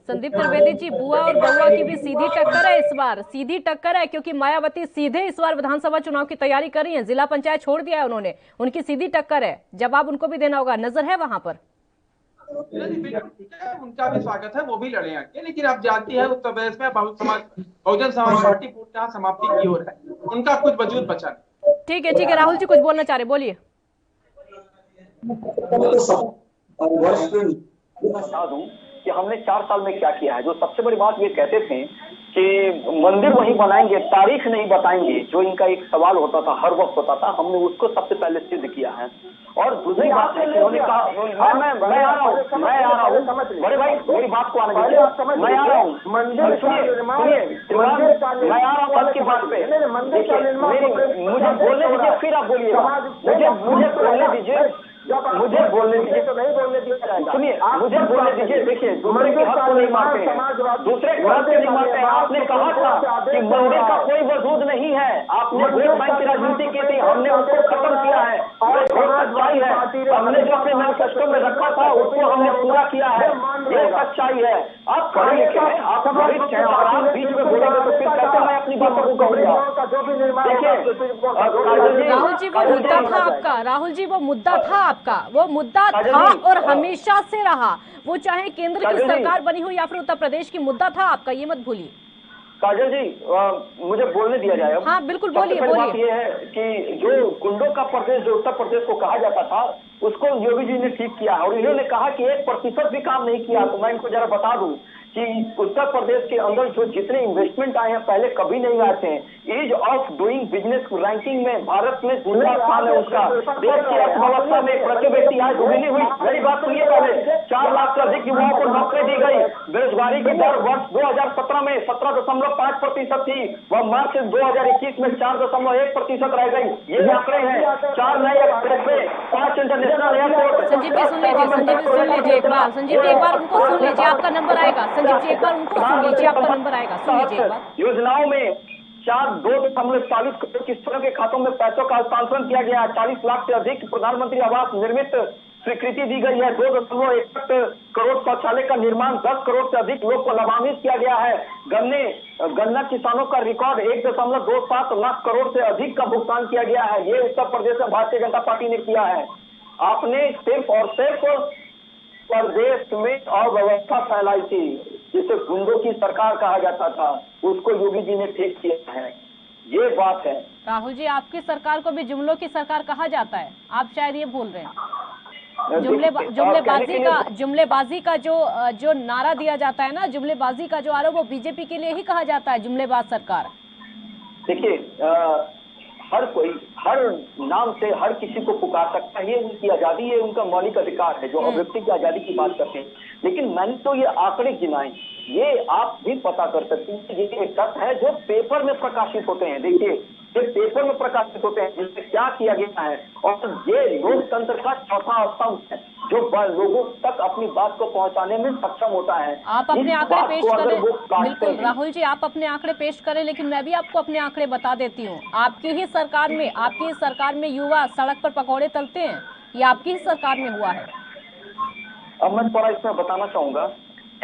संदीप त्रिवेदी जी, बुआ और बउआ की भी सीधी टक्कर है इस बार, सीधी टक्कर है, क्योंकि मायावती सीधे इस बार विधानसभा चुनाव की तैयारी कर रही हैं, जिला पंचायत छोड़ दिया है उन्होंने, उनकी सीधी टक्कर है, जवाब उनको भी देना होगा, नजर है वहां पर। ठीक है, उनका भी स्वागत है, वो भी लड़े आगे, लेकिन आप जानती है उत्तर प्रदेश में बहुजन समाज पार्टी पूर्णतः समाप्ति की ओर है, उनका कुछ वजूद बचा नहीं। ठीक है, राहुल जी कुछ बोलना चाह रहे, बोलिए। बता दूं कि हमने 4 साल में क्या किया है। जो सबसे बड़ी बात ये कहते थे कि मंदिर वहीं बनाएंगे, तारीख नहीं बताएंगे, जो इनका एक सवाल होता था, हर वक्त होता था, हमने उसको सबसे पहले सिद्ध किया है। और दूसरी बात है कि उन्होंने कहा, मैं आ रहा हूँ, बड़े भाई मेरी बात को आने दीजिए, मैं आ रहा हूँ, मंदिर सुनिए, मैं आ रहा हूँ कल की बात पे, मुझे बोलने दीजिए, फिर आप बोलिएगा, मुझे बोलने दीजिए, मुझे बोलने दीजिए, तो नहीं बोलने दिया जाएगा। सुनिए, मुझे बोलने दीजिए। देखिए, दूसरे के हक को नहीं मारते हैं, दूसरे के हक नहीं मारते हैं। आपने कहा था कि मंदिर का कोई वजूद नहीं है, आपने वोट बैंक की राजनीति की थी, हमने उसको खत्म किया है और सच्चाई है, हमने जो अपने मैनिफेस्टो में रखा था उसको हमने पूरा किया है, ये सच्चाई है। आप पढ़े लिखे हैं, आप वरिष्ठ हैं, और आप बीच में बोलेंगे तो फिर कैसे मैं अपनी बातों को कहूँगा। देखिए राहुल जी, वो मुद्दा था आपका, राहुल जी वो मुद्दा था आपका, वो मुद्दा था और हमेशा से रहा, वो चाहे केंद्र की सरकार बनी हो या फिर उत्तर प्रदेश की, मुद्दा था आपका, ये मत भूलिए। काजल जी, मुझे बोलने दिया जाए। हाँ बिल्कुल, बोलिए। बात ये है कि जो गुंडों का प्रदेश जो उत्तर प्रदेश को कहा जाता था, उसको योगी जी ने ठीक किया और इन्होंने कहा कि 1% भी काम नहीं किया। तो मैं इनको जरा बता दूं कि उत्तर प्रदेश के अंदर जो जितने इन्वेस्टमेंट आए हैं पहले कभी नहीं आते हैं। Ease of doing business ranking में भारत में दूसरा स्थान है उसका। देश की अर्थव्यवस्था में प्रति व्यक्ति आज दुगनी हुई। मेरी बात सुनिए, पहले 4 लाख से अधिक युवाओं को नौकरी दी गई। बेरोजगारी की दर वर्ष 2017 में 17.5% थी, वह मार्च 2021 में 4.1% रह गई। ये आंकड़े हैं। 4 नए expressway, 5 international airport. Sanjeev ji सुन लीजिए, संजीव जी सुन लीजिए एक बार, संजीव जी एक बार उनको सुन लीजिए, आपका नंबर आएगा। संजीव जी एक बार उनको सुन लीजिए, आपका नंबर आएगा, सुन लीजिए एक बार। योजनाओं में 2.40 करोड़ किसानों के खातों में पैसों का हस्तांतरण किया गया। 40 लाख से अधिक प्रधानमंत्री आवास निर्मित स्वीकृति दी गई है। 2.61 करोड़ शौचालय का निर्माण, 10 करोड़ से अधिक लोग को लाभान्वित किया गया है। गन्ना किसानों का रिकॉर्ड 1.27 लाख करोड़ से अधिक का भुगतान किया गया है। ये उत्तर प्रदेश में भारतीय जनता पार्टी ने किया है। आपने सिर्फ और सिर्फ प्रदेश में अव्यवस्था फैलाई थी। जिसे गुंडों की सरकार कहा जाता था, उसको योगी जी ने ठीक किया है। ये बात है। राहुल जी, आपकी सरकार को भी जुमलों की सरकार कहा जाता है, आप शायद ये भूल रहे हैं। जुमलेबाजी का जो नारा दिया जाता है ना, जुमलेबाजी का जो आरोप, वो बीजेपी के लिए ही कहा जाता है, जुमलेबाज सरकार। देखिए, हर कोई हर नाम से हर किसी को पुकार सकता है, ये उनकी आजादी है, उनका मौलिक अधिकार है, जो अभिव्यक्ति की आजादी की बात करते हैं। लेकिन मैंने तो ये आंकड़े गिनाए, ये आप भी पता कर सकते हैं, ये एक तथ्य है जो पेपर में प्रकाशित होते हैं। देखिए, ये पेपर में प्रकाशित होते हैं जिसमें क्या किया गया है, और ये लोकतंत्र का चौथा स्तंभ है जो लोगों तक अपनी बात को पहुंचाने में सक्षम होता है। आप अपने आंकड़े पेश करें। बिल्कुल राहुल जी, आप अपने आंकड़े पेश करें, लेकिन मैं भी आपको अपने आंकड़े बता देती हूँ। आपकी ही सरकार में युवा सड़क पर पकौड़े तलते हैं, ये आपकी ही सरकार में हुआ है। अब मैं थोड़ा इसमें बताना चाहूंगा,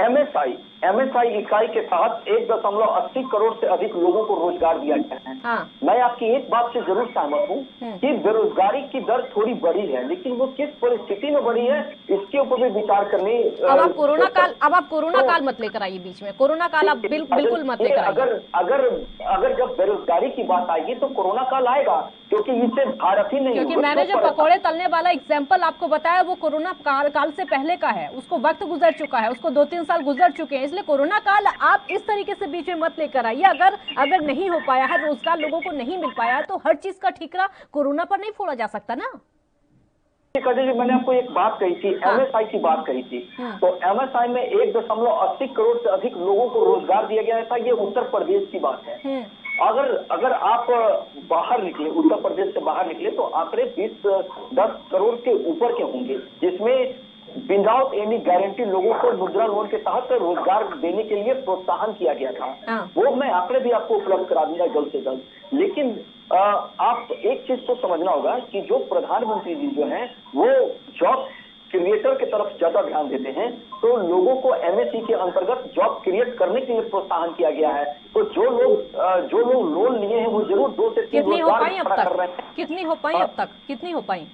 एमएसआई इकाई के तहत 1.80 करोड़ से अधिक लोगों को रोजगार दिया गया है। हाँ। मैं आपकी एक बात से जरूर सहमत हूँ कि बेरोजगारी की दर थोड़ी बढ़ी है, लेकिन वो किस परिस्थिति में बढ़ी है इसके ऊपर भी विचार करने। अब आप कोरोना काल मत लेकर आइए बीच में, कोरोना काल आप बिल्कुल मत लेकर आइए। अगर जब बेरोजगारी की बात आएगी तो कोरोना काल आएगा, क्योंकि इससे भारत ही नहीं, क्योंकि मैंने जो पकौड़े तलने वाला एग्जाम्पल आपको बताया वो कोरोना काल से पहले का है, उसको वक्त गुजर चुका है, उसको 2-3 साल गुजर चुके हैं, इसलिए कोरोना काल आप इस तरीके से बीच में मत लेकर आइए। अगर नहीं हो पाया है, रोजगार लोगों को नहीं मिल पाया है, तो हर चीज का ठीकरा कोरोना पर नहीं फोड़ा जा सकता ना। मैंने आपको एक बात कही थी, एमएसआई की बात कही थी, तो एमएसआई में 1.80 करोड़ से अधिक लोगों को रोजगार दिया गया था। ये उत्तर प्रदेश की बात है। अगर आप बाहर निकले, उत्तर प्रदेश से बाहर निकले, तो आंकड़े 10 करोड़ के ऊपर के होंगे, जिसमें विदाउट एनी गारंटी लोगों को मुद्रा लोन के तहत रोजगार देने के लिए प्रोत्साहन किया गया था। वो मैं आंकड़े भी आपको उपलब्ध करा दूंगा जल्द से जल्द। लेकिन आप एक चीज तो समझना होगा कि जो प्रधानमंत्री जी जो हैं वो जॉब क्रिएटर की तरफ ज्यादा ध्यान देते हैं, तो लोगों को एमएसई के अंतर्गत जॉब क्रिएट करने के लिए प्रोत्साहन किया गया है। तो जो लोग लोन लिए हैं वो जरूर 2 से 3 रोजगार खड़ा कर रहे हैं। कितनी हो पाई अब तक, कितनी हो पाई?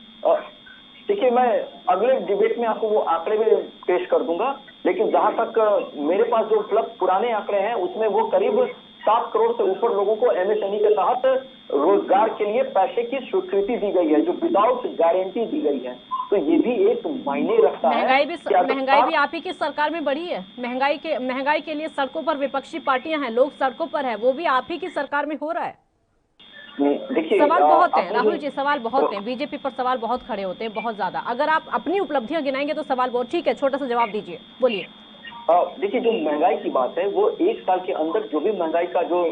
देखिए, मैं अगले डिबेट में आपको वो आंकड़े भी पेश कर दूंगा, लेकिन जहां तक मेरे पास जो उपलब्ध पुराने आंकड़े हैं उसमें वो करीब 7 करोड़ से ऊपर लोगों को एमएसएमई के तहत रोजगार के लिए पैसे की स्वीकृति दी गई है, जो विदाउट गारंटी दी गई है। तो ये भी एक मायने रखता है। महंगाई भी आप ही की सरकार में बढ़ी है। महंगाई के लिए सड़कों पर विपक्षी पार्टियां हैं, लोग सड़कों पर है, वो भी आप ही की सरकार में हो रहा है। देखिए, सवाल बहुत है राहुल जी, सवाल बहुत है, बीजेपी पर सवाल बहुत खड़े होते हैं, बहुत ज्यादा। अगर आप अपनी उपलब्धियां गिनाएंगे तो सवाल बहुत, ठीक है, छोटा सा जवाब दीजिए, बोलिए। देखिए, जो महंगाई की बात है वो 1 साल के अंदर जो भी महंगाई का जो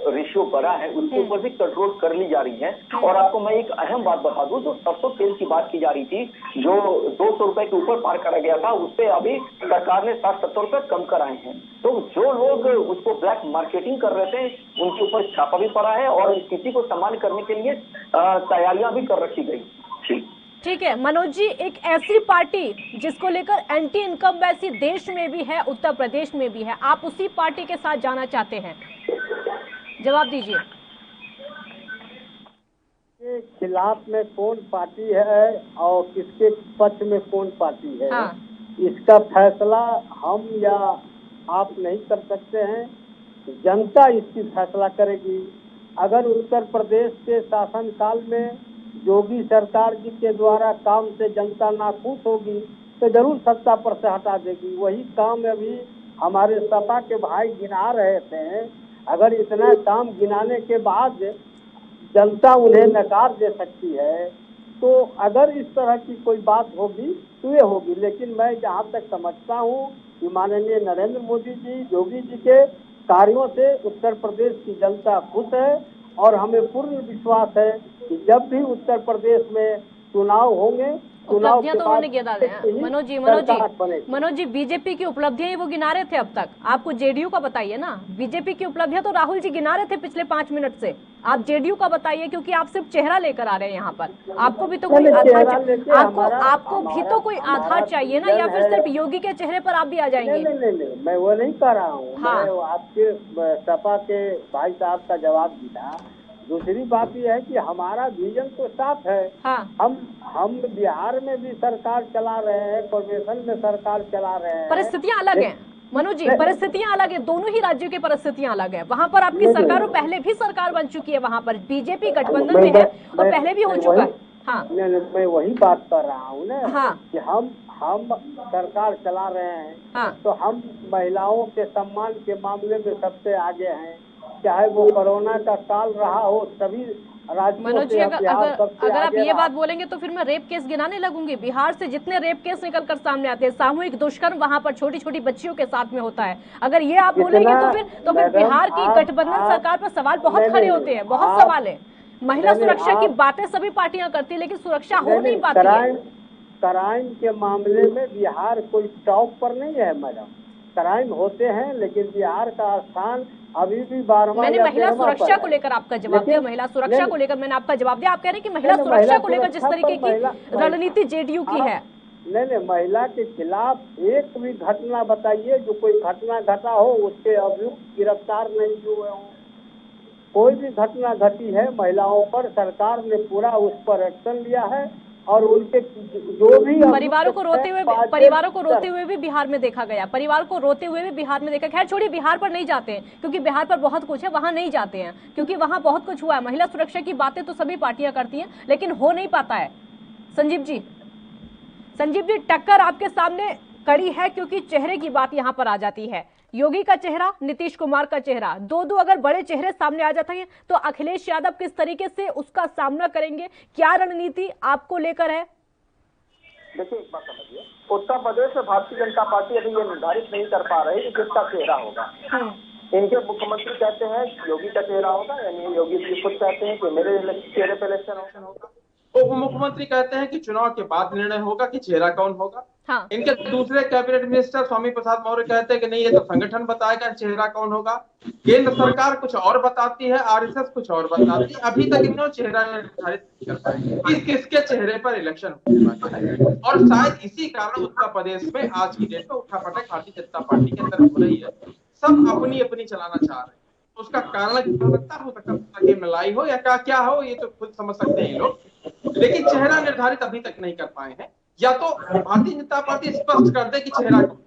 रेशियो बढ़ा है उसके ऊपर भी कंट्रोल कर ली जा रही है। और आपको मैं एक अहम बात बता दूं, जो सरसों तेल की बात की जा रही थी, जो 200 रुपए के ऊपर पार करा गया था, उस पर अभी सरकार ने 60-70 रुपए कम कराए हैं। तो जो लोग उसको ब्लैक मार्केटिंग कर रहे थे उनके ऊपर छापा भी पड़ा है और स्थिति को सामान्य करने के लिए तैयारियां भी कर रखी गई। ठीक है मनोज जी, एक ऐसी पार्टी जिसको लेकर एंटी इनकम्बेंसी देश में भी है, उत्तर प्रदेश में भी है, आप उसी पार्टी के साथ जाना चाहते हैं, जवाब दीजिए। के खिलाफ में कौन पार्टी है और किसके पक्ष में कौन पार्टी है, हाँ। इसका फैसला हम या आप नहीं कर सकते हैं, जनता इसकी फैसला करेगी। अगर उत्तर प्रदेश के शासनकाल में योगी सरकार जी के द्वारा काम से जनता नाखुश होगी तो जरूर सत्ता पर से हटा देगी। वही काम अभी हमारे सपा के भाई गिना रहे थे। अगर इतना काम गिनाने के बाद जनता उन्हें नकार दे सकती है, तो अगर इस तरह की कोई बात होगी तो ये होगी। लेकिन मैं जहाँ तक समझता हूँ कि माननीय नरेंद्र मोदी जी, योगी जी के कार्यों से उत्तर प्रदेश की जनता खुश है और हमें पूर्ण विश्वास है कि जब भी उत्तर प्रदेश में चुनाव होंगे, उपलब्धियां तो उन्होंने गिना रहे हैं। मनोज जी बीजेपी की उपलब्धियां वो गिना रहे थे अब तक, आपको जेडीयू का बताइए ना। बीजेपी की उपलब्धियां तो राहुल जी गिना रहे थे पिछले 5 मिनट से, आप जेडीयू का बताइए, क्योंकि आप सिर्फ चेहरा लेकर आ रहे हैं यहाँ पर। आपको भी तो कोई आधार, आपको भी तो कोई आधार चाहिए ना, या फिर सिर्फ योगी के चेहरे पर आप भी आ जाएंगे? नहीं, मैं वो नहीं कर रहा हूँ। मैं आपके सपा के भाई साहब का जवाब दिया। दूसरी बात यह है कि हमारा विजन तो साफ है। हाँ। हम बिहार में भी सरकार चला रहे हैं, कॉर्पोरेशन में सरकार चला रहे हैं। परिस्थितियां अलग हैं। मनोज जी, परिस्थितियां अलग है, दोनों ही राज्यों की परिस्थितियां अलग है। वहां पर आपकी सरकार और पहले भी सरकार बन चुकी है, वहां पर बीजेपी गठबंधन में है और पहले भी हो चुका है। हाँ मैं वही बात कर रहा हूँ ना। हाँ कि हम सरकार चला रहे हैं। हाँ तो हम महिलाओं के सम्मान के मामले में सबसे आगे हैं, चाहे वो कोरोना का काल रहा हो, सभी राज्यों मनोज जी, से अगर आप ये बात बोलेंगे तो फिर मैं रेप केस गिनाने लगूंगी। बिहार से जितने रेप केस निकल कर सामने आते हैं, सामूहिक दुष्कर्म वहां पर छोटी छोटी बच्चियों के साथ में होता है, अगर ये आप बोलेंगे तो फिर बिहार की गठबंधन सरकार पर सवाल बहुत खड़े होते हैं, बहुत सवाल है। महिला सुरक्षा की बातें सभी पार्टियां करती है, लेकिन सुरक्षा हो नहीं पाती है। क्राइम के मामले में बिहार कोई टॉप पर नहीं है मैडम। क्राइम होते हैं, लेकिन बिहार का स्थान अभी भी 12वां। मैंने महिला सुरक्षा को लेकर आपका जवाब दिया, महिला सुरक्षा को लेकर मैंने आपका जवाब दिया। आप कह रहे हैं कि महिला सुरक्षा को लेकर जिस तरीके की रणनीति जेडीयू की है। नहीं, महिला के खिलाफ एक भी घटना बताइए, जो कोई घटना घटा हो उसके अभियुक्त गिरफ्तार नहीं हुए हों। कोई भी घटना घटी है महिलाओं पर, सरकार ने पूरा उस पर एक्शन लिया है और उनके जो भी परिवारों को रोते हुए भी बिहार में देखा गया, परिवार को रोते हुए भी बिहार में देखा। खैर छोड़िए, बिहार पर नहीं जाते हैं क्योंकि बिहार पर बहुत कुछ है, वहां नहीं जाते हैं क्योंकि वहां बहुत कुछ हुआ है। महिला सुरक्षा की बातें तो सभी पार्टियां करती हैं, लेकिन हो नहीं पाता है। संजीव जी, टक्कर आपके सामने कड़ी है क्योंकि चेहरे की बात यहाँ पर आ जाती है। योगी का चेहरा, नीतीश कुमार का चेहरा, दो अगर बड़े चेहरे सामने आ जाते हैं तो अखिलेश यादव किस तरीके से उसका सामना करेंगे, क्या रणनीति आपको लेकर है? देखिए, एक बात समझिए, उत्तर प्रदेश में भारतीय जनता पार्टी अभी ये निर्धारित नहीं कर पा रही कि किसका चेहरा होगा। इनके मुख्यमंत्री कहते हैं योगी का चेहरा होगा, यानी योगी जी खुद कहते हैं कि मेरे चेहरे पर इलेक्शन होगा। उप मुख्यमंत्री कहते हैं कि चुनाव के बाद निर्णय होगा कि चेहरा कौन होगा। हाँ। इनके दूसरे कैबिनेट मिनिस्टर स्वामी प्रसाद मौर्य कहते हैं कि नहीं, ये तो संगठन बताएगा चेहरा कौन होगा। केंद्र सरकार कुछ और बताती है, आरएसएस कुछ और बताती है। अभी तक इन्होंने चेहरा निर्धारित नहीं कर पाए कि किसके चेहरे पर इलेक्शन होने वाला है। और शायद इसी कारण उत्तर प्रदेश में आज की डेट में उठापटक भारतीय जनता पार्टी के अंदर हो रही है। सब अपनी अपनी चलाना चाह रहे हैं। उसका कारण हो सकता है मिलाई हो या क्या हो, ये तो खुद समझ सकते हैं लोग, लेकिन चेहरा निर्धारित अभी तक नहीं कर पाए हैं। या तो भारतीय जनता पार्टी स्पष्ट कर दे कि चेहरा कौन।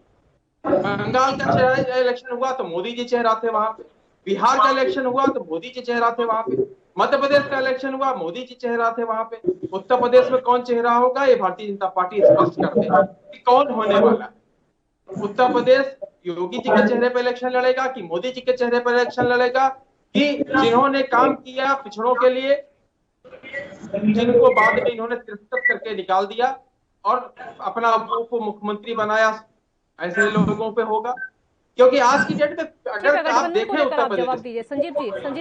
बंगाल का चेहरा इलेक्शन हुआ तो मोदी जी चेहरा थे वहां पे, बिहार का इलेक्शन हुआ तो मोदी जी चेहरा थे वहां पे, मध्य प्रदेश का इलेक्शन हुआ मोदी जी चेहरा थे वहां पे। उत्तर प्रदेश में कौन चेहरा होगा, ये भारतीय जनता पार्टी स्पष्ट कर दे कि कौन होने वाला है। उत्तर प्रदेश योगी जी के चेहरे पर इलेक्शन लड़ेगा कि मोदी जी के चेहरे पर इलेक्शन लड़ेगा, कि जिन्होंने काम किया पिछड़ों के लिए, जिनको बाद में इन्होंने तिरस्कृत करके निकाल दिया और अपना उप मुख्यमंत्री बनाया, ऐसे लोगों पे होगा। क्योंकि आज की डेट में अगर आप देखें उत्तर प्रदेश, जवाब दीजिए संजीव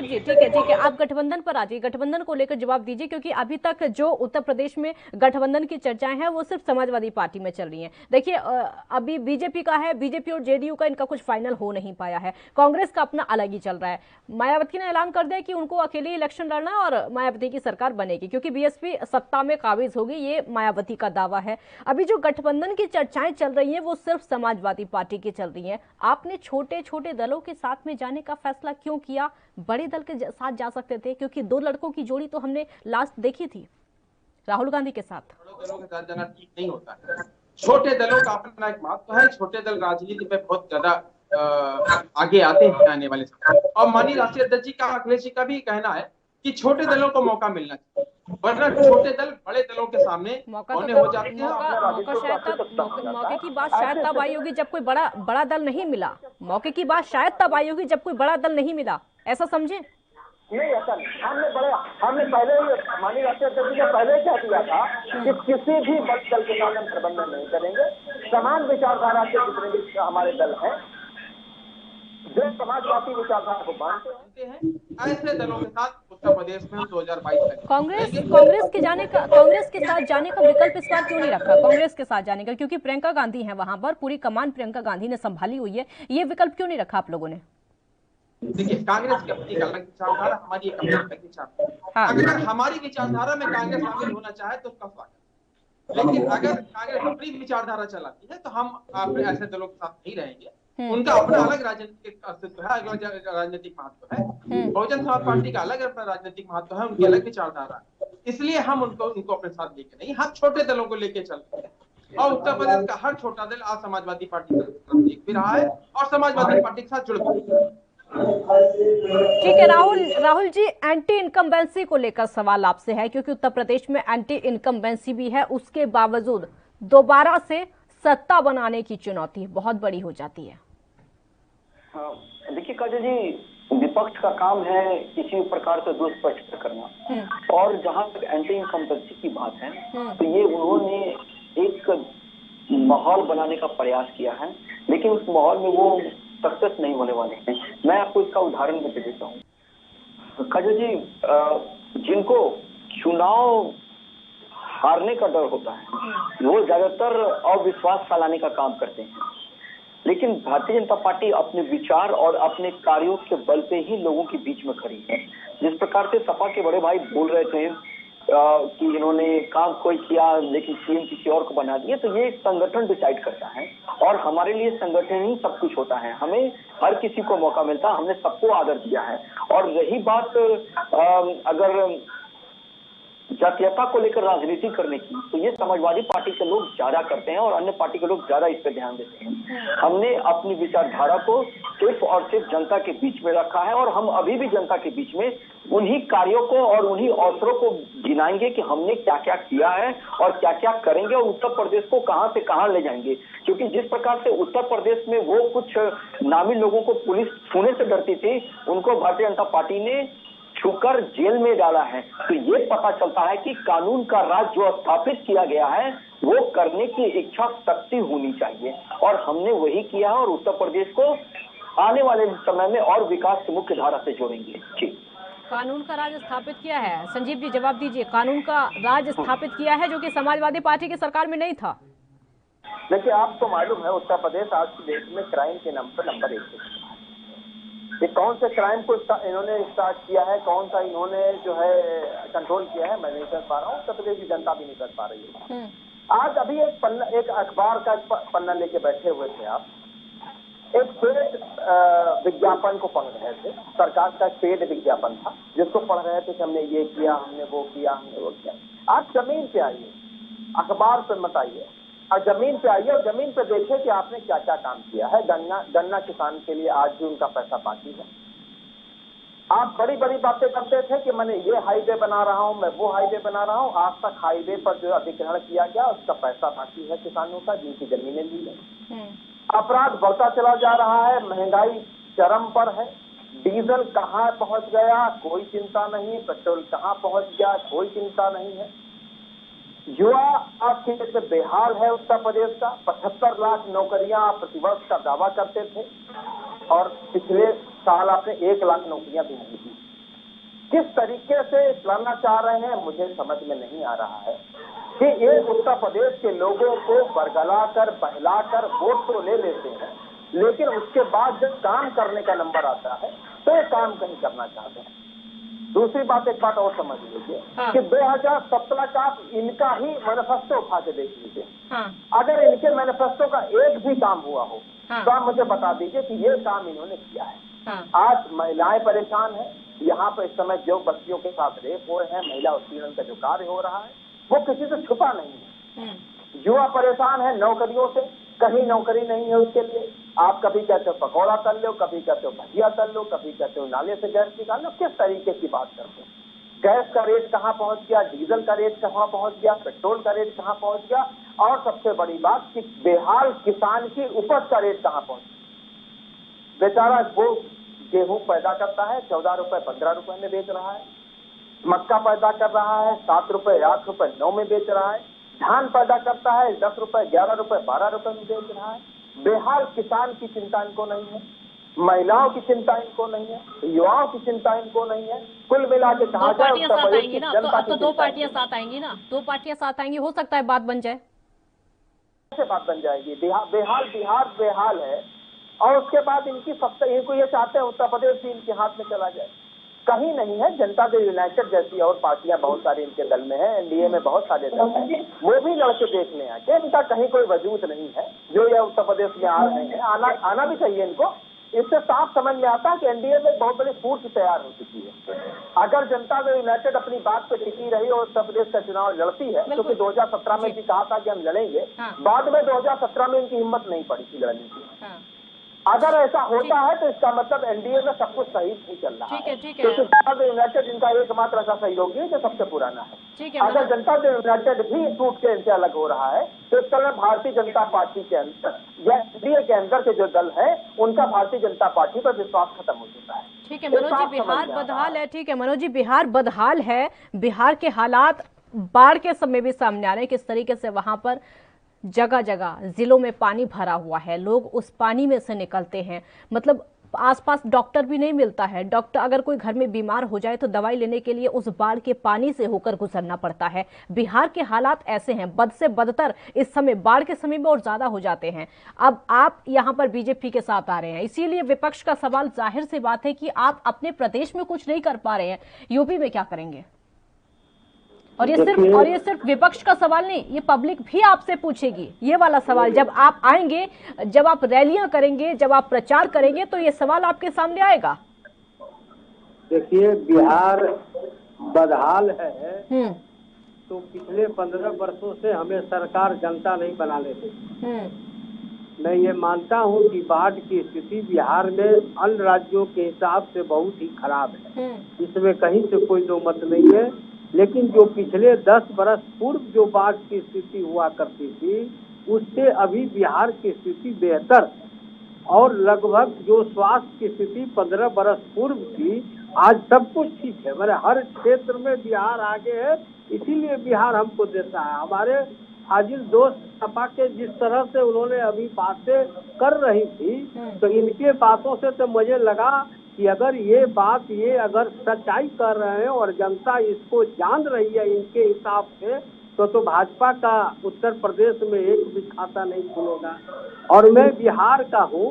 जी, ठीक है, आप गठबंधन पर आ जाइए, गठबंधन को लेकर जवाब दीजिए, क्योंकि अभी तक जो उत्तर प्रदेश में गठबंधन की चर्चाएं हैं वो सिर्फ समाजवादी पार्टी में चल रही हैं। देखिए, अभी बीजेपी का है, बीजेपी और जेडीयू का इनका कुछ फाइनल हो नहीं पाया है, कांग्रेस का अपना अलग ही चल रहा है। मायावती ने ऐलान कर दिया कि उनको अकेले इलेक्शन लड़ना है और मायावती की सरकार बनेगी क्योंकि बीएसपी सत्ता में काबिज होगी, ये मायावती का दावा है। अभी जो गठबंधन की चर्चाएं चल रही हैं वो सिर्फ समाजवादी पार्टी की चल रही हैं। आपने छोटे छोटे दलों के साथ में जाने का फैसला क्यों किया? बड़े दल के साथ जा सकते थे, क्योंकि दो लड़कों की जोड़ी तो हमने लास्ट देखी थी राहुल गांधी के साथ। बड़े दलों के साथ जाना ठीक नहीं होता है। छोटे दलों का अपना एक महत्व है। छोटे दल राजनीति में बहुत ज्यादा आगे आते हैं आने वाले समय। और माननीय राष्ट्रीय अध्यक्ष जी का, अखिलेश जी का भी कहना है कि छोटे दलों को मौका मिलना चाहिए, वरना छोटे दल बड़े दलों के सामने होने हो जाते हैं। मौके की बात शायद तब आई होगी जब कोई बड़ा दल नहीं मिला। मौके की बात शायद तब आई होगी जब कोई बड़ा दल नहीं मिला, ऐसा समझे? नहीं, ऐसा नहीं। हमने पहले माननीय राष्ट्रीय अध्यक्ष ने पहले क्या किया था कि किसी भी बड़े दल के साथ हम प्रबंधन नहीं करेंगे। समान विचारधारा के जितने भी हमारे दल हैं, जो समाजवादी विचारधारा को मानते हैं, ऐसे दलों के साथ उत्तर प्रदेश में हम 2022 तक कांग्रेस के साथ जाने का विकल्प इस बार क्यों नहीं रखा? कांग्रेस के साथ जाने का, क्योंकि प्रियंका गांधी है वहां पर, पूरी कमान प्रियंका गांधी ने संभाली हुई है, ये विकल्प क्यों नहीं रखा आप लोगों ने? देखिए, कांग्रेस की अपनी अलग विचारधारा, हमारी एक अपनी अलग विचारधारा। अगर हमारी विचारधारा में कांग्रेस शामिल होना चाहे तो उसका स्वागत, लेकिन अगर कांग्रेस अपनी विचारधारा चलाती है तो हम ऐसे दलों के साथ नहीं रहेंगे। उनका अपना अलग राजनीतिक अस्तित्व है, अलग राजनीतिक महत्व है। बहुजन समाज पार्टी का अलग अपना राजनीतिक महत्व है, उनकी अलग विचारधारा है। इसलिए हम उनको अपने साथ लेके नहीं, हम छोटे दलों को लेके चलते हैं। और उत्तर प्रदेश का हर छोटा दल आज समाजवादी पार्टी की तरफ देख भी रहा है और समाजवादी पार्टी के साथ जुड़ भी रहा है। ठीक है राहुल जी, एंटी इनकम्बेंसी को लेकर सवाल आपसे है, क्योंकि उत्तर प्रदेश में एंटी इनकम्बेंसी भी है, उसके बावजूद दोबारा से सत्ता बनाने की चुनौती बहुत बड़ी हो जाती है। देखिए काजल जी, विपक्ष का काम है किसी प्रकार से दुष्प्रचार करना, और जहां तक एंटी इनकम्बेंसी की बात है तो ये उन्होंने एक माहौल बनाने का प्रयास किया है, लेकिन उस माहौल में वो सक्सेस नहीं होने वाले हैं। मैं आपको इसका उदाहरण भी दे देता हूँ। काजल जी, जिनको चुनाव हारने का डर होता है वो ज्यादातर अविश्वास फैलाने का काम करते हैं, लेकिन भारतीय जनता पार्टी अपने विचार और अपने कार्यों के बल पे ही लोगों के बीच में खड़ी है। जिस प्रकार से सपा के बड़े भाई बोल रहे थे कि इन्होंने काम कोई किया लेकिन सीएम किसी और को बना दिया, तो ये संगठन डिसाइड करता है और हमारे लिए संगठन ही सब कुछ होता है। हमें हर किसी को मौका मिलता, हमने सबको आदर दिया है। और रही बात अगर जातीयता को लेकर राजनीति करने की, तो ये समाजवादी पार्टी के लोग ज्यादा करते हैं और अन्य पार्टी के लोग ज्यादा इस पर ध्यान देते हैं। हमने अपनी विचारधारा को सिर्फ और सिर्फ जनता के बीच में रखा है और हम अभी भी जनता के बीच में उन्हीं कार्यों को और उन्हीं अवसरों को गिनाएंगे कि हमने क्या क्या किया है और क्या क्या करेंगे और उत्तर प्रदेश को कहां से कहां ले जाएंगे। क्योंकि जिस प्रकार से उत्तर प्रदेश में वो कुछ नामी लोगों को पुलिस छूने से डरती थी, उनको भारतीय जनता पार्टी ने छूकर जेल में डाला है। तो ये पता चलता है कि कानून का राज जो स्थापित किया गया है वो करने की इच्छा शक्ति होनी चाहिए, और हमने वही किया है और उत्तर प्रदेश को आने वाले समय में और विकास की मुख्य धारा से जोड़ेंगे। जी, कानून का राज स्थापित किया है, संजीव जी जवाब दीजिए। कानून का राज स्थापित किया है जो कि समाजवादी पार्टी की सरकार में नहीं था। देखिए, आपको मालूम है उत्तर प्रदेश आज के देश में क्राइम के नाम पर नंबर 1 पे। ये कौन से क्राइम को इन्होंने स्टार्ट किया है, कौन सा इन्होंने जो है कंट्रोल किया है, मैं नहीं कर पा रहा हूँ, उत्तर प्रदेश की जनता भी नहीं कर पा रही है। आज अभी एक अखबार का पन्ना लेके बैठे हुए थे आप, एक पेड विज्ञापन को पढ़ रहे थे। सरकार का पेड विज्ञापन था जिसको पढ़ रहे थे कि हमने ये किया, हमने वो किया, हमने वो किया। आप जमीन पे आइए, अखबार पे मत आइए, और जमीन पे आइए और जमीन पे देखिए कि आपने क्या क्या काम किया है। गन्ना किसान के लिए आज भी उनका पैसा बाकी है। आप बड़ी बड़ी बातें करते थे कि मैंने ये हाईवे बना रहा हूँ, मैं वो हाईवे बना रहा हूँ। आज तक हाईवे पर जो अधिग्रहण किया गया उसका पैसा बाकी है किसानों का, जिनकी जमीनें ली है। अपराध बढ़ता चला जा रहा है, महंगाई चरम पर है। डीजल कहाँ पहुंच गया कोई चिंता नहीं, पेट्रोल कहाँ पहुंच गया कोई चिंता नहीं है। युवा आज के लिए बेहाल है उत्तर प्रदेश का। 75 लाख नौकरियां प्रतिवर्ष का दावा करते थे और पिछले साल आपने 1 लाख नौकरियां भी नहीं दी। किस तरीके से लाना चाह रहे हैं मुझे समझ में नहीं आ रहा है कि ये उत्तर प्रदेश के लोगों को बरगलाकर बहलाकर वोट तो ले लेते हैं, लेकिन उसके बाद जब काम करने का नंबर आता है तो ये काम नहीं करना चाहते हैं। दूसरी बात, एक बात और समझ लीजिए कि 2017 का आप इनका ही मैनिफेस्टो उठा के देख लीजिए। अगर इनके मैनिफेस्टो का एक भी काम हुआ हो तो आप मुझे बता दीजिए कि ये काम इन्होंने किया है। आज महिलाएं परेशान हैं, यहाँ पर इस समय जो बच्चियों के साथ रेप हो रहे हैं, महिला उत्पीड़न का जो कार्य हो रहा है वो किसी से छुपा नहीं है। युवा परेशान है नौकरियों से, कहीं नौकरी नहीं है उसके लिए। आप कभी कहते हो पकौड़ा कर लो, कभी कहते हो भजिया कर लो, कभी कहते हो नाले से गैस निकाल लो। किस तरीके की बात करते हो? गैस का रेट कहाँ पहुंच गया, डीजल का रेट कहाँ पहुंच गया, पेट्रोल का रेट कहाँ पहुंच गया, और सबसे बड़ी बात कि बेहाल किसान की उपज का रेट कहाँ पहुंच गया। बेचारा वो गेहूं पैदा करता है 14 रुपए 15 रुपए में बेच रहा है, मक्का पैदा कर रहा है 7 रुपए 8 रुपए 9 में बेच रहा है, धान पैदा करता है 10 रुपए 11 रुपए 12 रुपए में बेच रहा है। बेहाल किसान की चिंता इनको नहीं है, महिलाओं की चिंता इनको नहीं है, युवाओं की चिंता इनको नहीं है। कुल मिला के कहा जाए पार्टियां साथ आएंगी ना, तो अब तो 2 पार्टियां साथ आएंगी ना, 2 पार्टियां साथ आएंगी, हो सकता है बात बन जाए। कैसे बात बन जाएगी? बिहार बेहाल है, और उसके बाद इनकी सत्ता, इनको ये चाहते हैं उत्तर प्रदेश भी इनके हाथ में चला जाए। कहीं नहीं है। जनता दल यूनाइटेड जैसी और पार्टियां बहुत सारी इनके दल में है, एनडीए में बहुत सारे दल हैं, वो भी लड़के देख ले आए। इनका कहीं कोई वजूद नहीं है। जो ये उत्तर प्रदेश में आ रहे हैं, आना भी चाहिए इनको, इससे साफ समझ में आता है कि एनडीए में बहुत बड़ी फूट तैयार हो चुकी है। अगर जनता दल यूनाइटेड अपनी बात पे टिकी रही और उत्तर प्रदेश का चुनाव लड़ती है, क्योंकि 2017 में भी कहा था कि हम लड़ेंगे, बाद में 2017 में इनकी हिम्मत नहीं पड़ी थी लड़ने की। अगर ऐसा होता है तो इसका मतलब एनडीए में सब कुछ सही नहीं चल रहा है, क्योंकि जनता दल यूनाइटेड इनका एकमात्र ऐसा सहयोगी है जो सबसे पुराना है। अगर जनता दल यूनाइटेड भी टूट के इनसे अलग हो रहा है तो इस समय भारतीय जनता पार्टी के अंदर या एनडीए के अंदर के जो दल है उनका भारतीय जनता पार्टी पर विश्वास खत्म हो चुका है। ठीक है मनोज जी, बिहार बदहाल है। ठीक है मनोज जी, बिहार बदहाल है। बिहार के हालात बाढ़ के समय भी सामने आ रहे हैं, किस तरीके से वहां पर जगह जगह जिलों में पानी भरा हुआ है, लोग उस पानी में से निकलते हैं, मतलब आसपास डॉक्टर भी नहीं मिलता है। डॉक्टर अगर कोई घर में बीमार हो जाए तो दवाई लेने के लिए उस बाढ़ के पानी से होकर गुजरना पड़ता है। बिहार के हालात ऐसे हैं, बद से बदतर इस समय बाढ़ के समय में और ज्यादा हो जाते हैं। अब आप यहां पर बीजेपी के साथ आ रहे हैं, इसीलिए विपक्ष का सवाल जाहिर सी बात है कि आप अपने प्रदेश में कुछ नहीं कर पा रहे हैं, यूपी में क्या करेंगे? और ये सिर्फ विपक्ष का सवाल नहीं, ये पब्लिक भी आपसे पूछेगी ये वाला सवाल। जब आप आएंगे, जब आप रैलियां करेंगे, जब आप प्रचार करेंगे तो ये सवाल आपके सामने आएगा। देखिए, बिहार बदहाल है तो पिछले 15 वर्षों से हमें सरकार जनता नहीं बना लेती। मैं ये मानता हूँ कि बाढ़ की स्थिति बिहार में अन्य राज्यों के हिसाब से बहुत ही खराब है, इसमें कहीं से कोई दो मत नहीं है। लेकिन जो पिछले 10 बरस पूर्व जो बाढ़ की स्थिति हुआ करती थी, उससे अभी बिहार की स्थिति बेहतर, और लगभग जो स्वास्थ्य की स्थिति 15 बरस पूर्व थी, आज सब कुछ ठीक है। मेरे हर क्षेत्र में बिहार आगे है, इसीलिए बिहार हमको देता है। हमारे फाजिल दोस्त सपा के जिस तरह से उन्होंने अभी बातें कर रही थी, तो इनके बातों से तो मुझे लगा कि अगर ये बात ये अगर सच्चाई कर रहे हैं और जनता इसको जान रही है इनके हिसाब से, तो भाजपा का उत्तर प्रदेश में एक भी खाता नहीं खुलेगा। और मैं बिहार का हूँ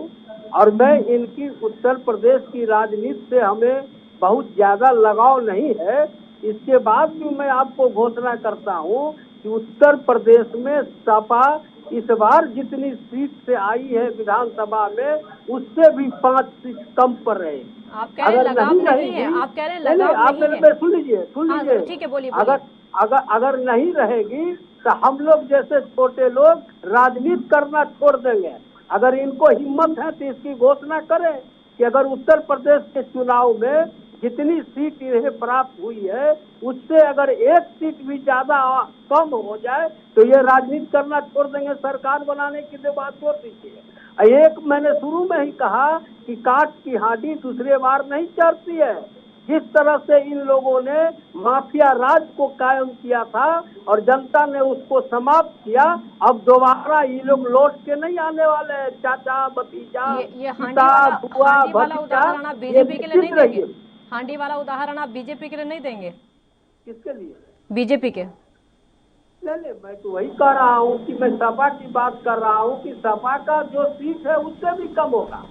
और मैं इनकी उत्तर प्रदेश की राजनीति से हमें बहुत ज्यादा लगाव नहीं है। इसके बाद भी मैं आपको घोषणा करता हूँ कि उत्तर प्रदेश में सपा इस बार जितनी सीट से आई है विधानसभा में, उससे भी 5 सीट कम पर रहे। आप कह रहे हैं लगाव नहीं है, आप कह रहे हैं लगाव नहीं है। सुन लीजिए, ठीक है, बोलिए। अगर नहीं रहेगी तो हम लोग जैसे छोटे लोग राजनीति करना छोड़ देंगे। अगर इनको हिम्मत है तो इसकी घोषणा करें कि अगर उत्तर प्रदेश के चुनाव में जितनी सीट इन्हें प्राप्त हुई है उससे अगर एक सीट भी ज्यादा कम हो जाए तो ये राजनीति करना छोड़ देंगे, सरकार बनाने की तो बात छोड़ दीजिए। एक मैंने शुरू में ही कहा कि काठ की हांडी दूसरे बार नहीं चढ़ती है। जिस तरह से इन लोगों ने माफिया राज को कायम किया था और जनता ने उसको समाप्त किया, अब दोबारा ये लोग लौट के नहीं आने वाले हैं। चाचा भतीजा, पिता बुआ भतीजा, बीजेपी के लिए नहीं देंगे। हांडी वाला उदाहरण आप बीजेपी के लिए नहीं देंगे? किसके लिए? बीजेपी के। नहीं, मैं तो वही कह रहा हूँ कि मैं सपा की बात कर रहा हूँ कि सपा का जो सीट है उससे भी कम होगा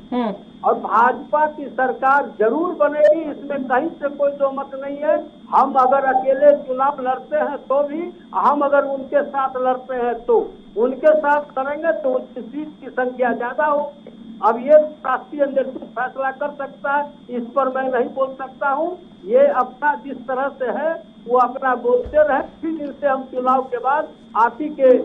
और भाजपा की सरकार जरूर बनेगी, इसमें कहीं से कोई दो मत नहीं है। हम अगर अकेले चुनाव लड़ते हैं तो भी, हम अगर उनके साथ लड़ते हैं तो उनके साथ करेंगे तो उसकी सीट की संख्या ज्यादा होगी। अब ये राष्ट्रीय नेतृत्व फैसला कर सकता है, इस पर मैं नहीं बोल सकता हूँ। ये अपना जिस तरह से है वो अपना बोलते रहे, फिर इनसे हम चुनाव के बाद आप ही के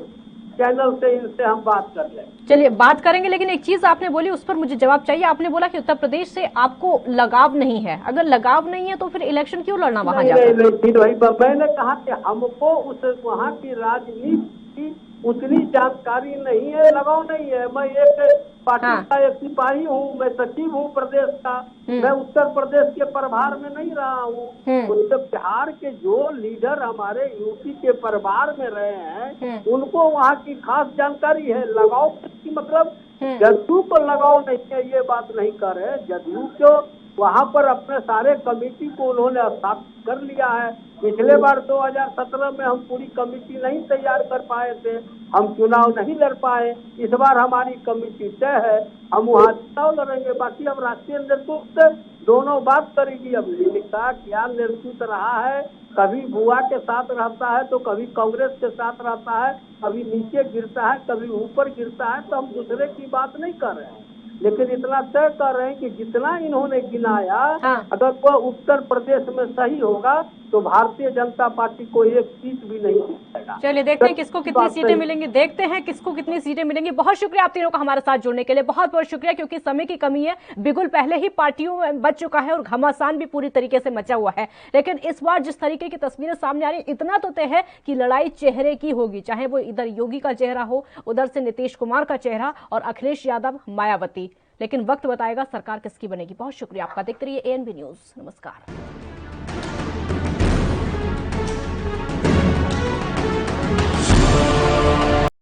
चैनल से इनसे हम बात कर लें। चलिए बात करेंगे, लेकिन एक चीज आपने बोली उस पर मुझे जवाब चाहिए। आपने बोला कि उत्तर प्रदेश से आपको लगाव नहीं है। अगर लगाव नहीं है तो फिर इलेक्शन क्यों लड़ना वहां जाकर? नहीं, मैंने कहा कि हमको उस वहाँ की राजनीति की उतनी जानकारी नहीं है, लगाव नहीं है। मैं एक पार्टी का एक सिपाही हूँ, मैं सचिव हूँ प्रदेश का, मैं उत्तर प्रदेश के प्रभार में नहीं रहा हूँ। उत्तर बिहार के जो लीडर हमारे यूपी के प्रभार में रहे हैं उनको वहाँ की खास जानकारी है। लगाव की मतलब जदयू को लगाव नहीं है ये बात नहीं कर रहे। जदयू को वहाँ पर अपने सारे कमेटी को उन्होंने स्थापित कर लिया है। पिछले बार 2017 में हम पूरी कमेटी नहीं तैयार कर पाए थे, हम चुनाव नहीं लड़ पाए। इस बार हमारी कमेटी तय है, हम वहाँ चुनाव लड़ेंगे। बाकी अब राष्ट्रीय नेतृत्व दोनों बात करेगी। अब इनका क्या नेतृत्व रहा है, कभी बुआ के साथ रहता है तो कभी कांग्रेस के साथ रहता है, कभी नीचे गिरता है कभी ऊपर गिरता है, तो हम दूसरे की बात नहीं कर रहे हैं। लेकिन इतना तय कर रहे हैं कि जितना इन्होंने गिनाया, हाँ। अगर वह उत्तर प्रदेश में सही होगा तो भारतीय जनता पार्टी को एक सीट भी नहीं मिलेगा। चलिए देखते हैं किसको कितनी सीटें मिलेंगी, देखते हैं किसको कितनी सीटें मिलेंगी। बहुत शुक्रिया आप तीनों का हमारे साथ जुड़ने के लिए, बहुत बहुत शुक्रिया, क्योंकि समय की कमी है। बिगुल पहले ही पार्टियों में बच चुका है और घमासान भी पूरी तरीके से मचा हुआ है, लेकिन इस बार जिस तरीके की तस्वीरें सामने आ रही, इतना तो तय है कि लड़ाई चेहरे की होगी, चाहे वो इधर योगी का चेहरा हो, उधर से नीतीश कुमार का चेहरा और अखिलेश यादव, मायावती। लेकिन वक्त बताएगा सरकार किसकी बनेगी। बहुत शुक्रिया आपका, देखते रहिए ANB न्यूज। नमस्कार।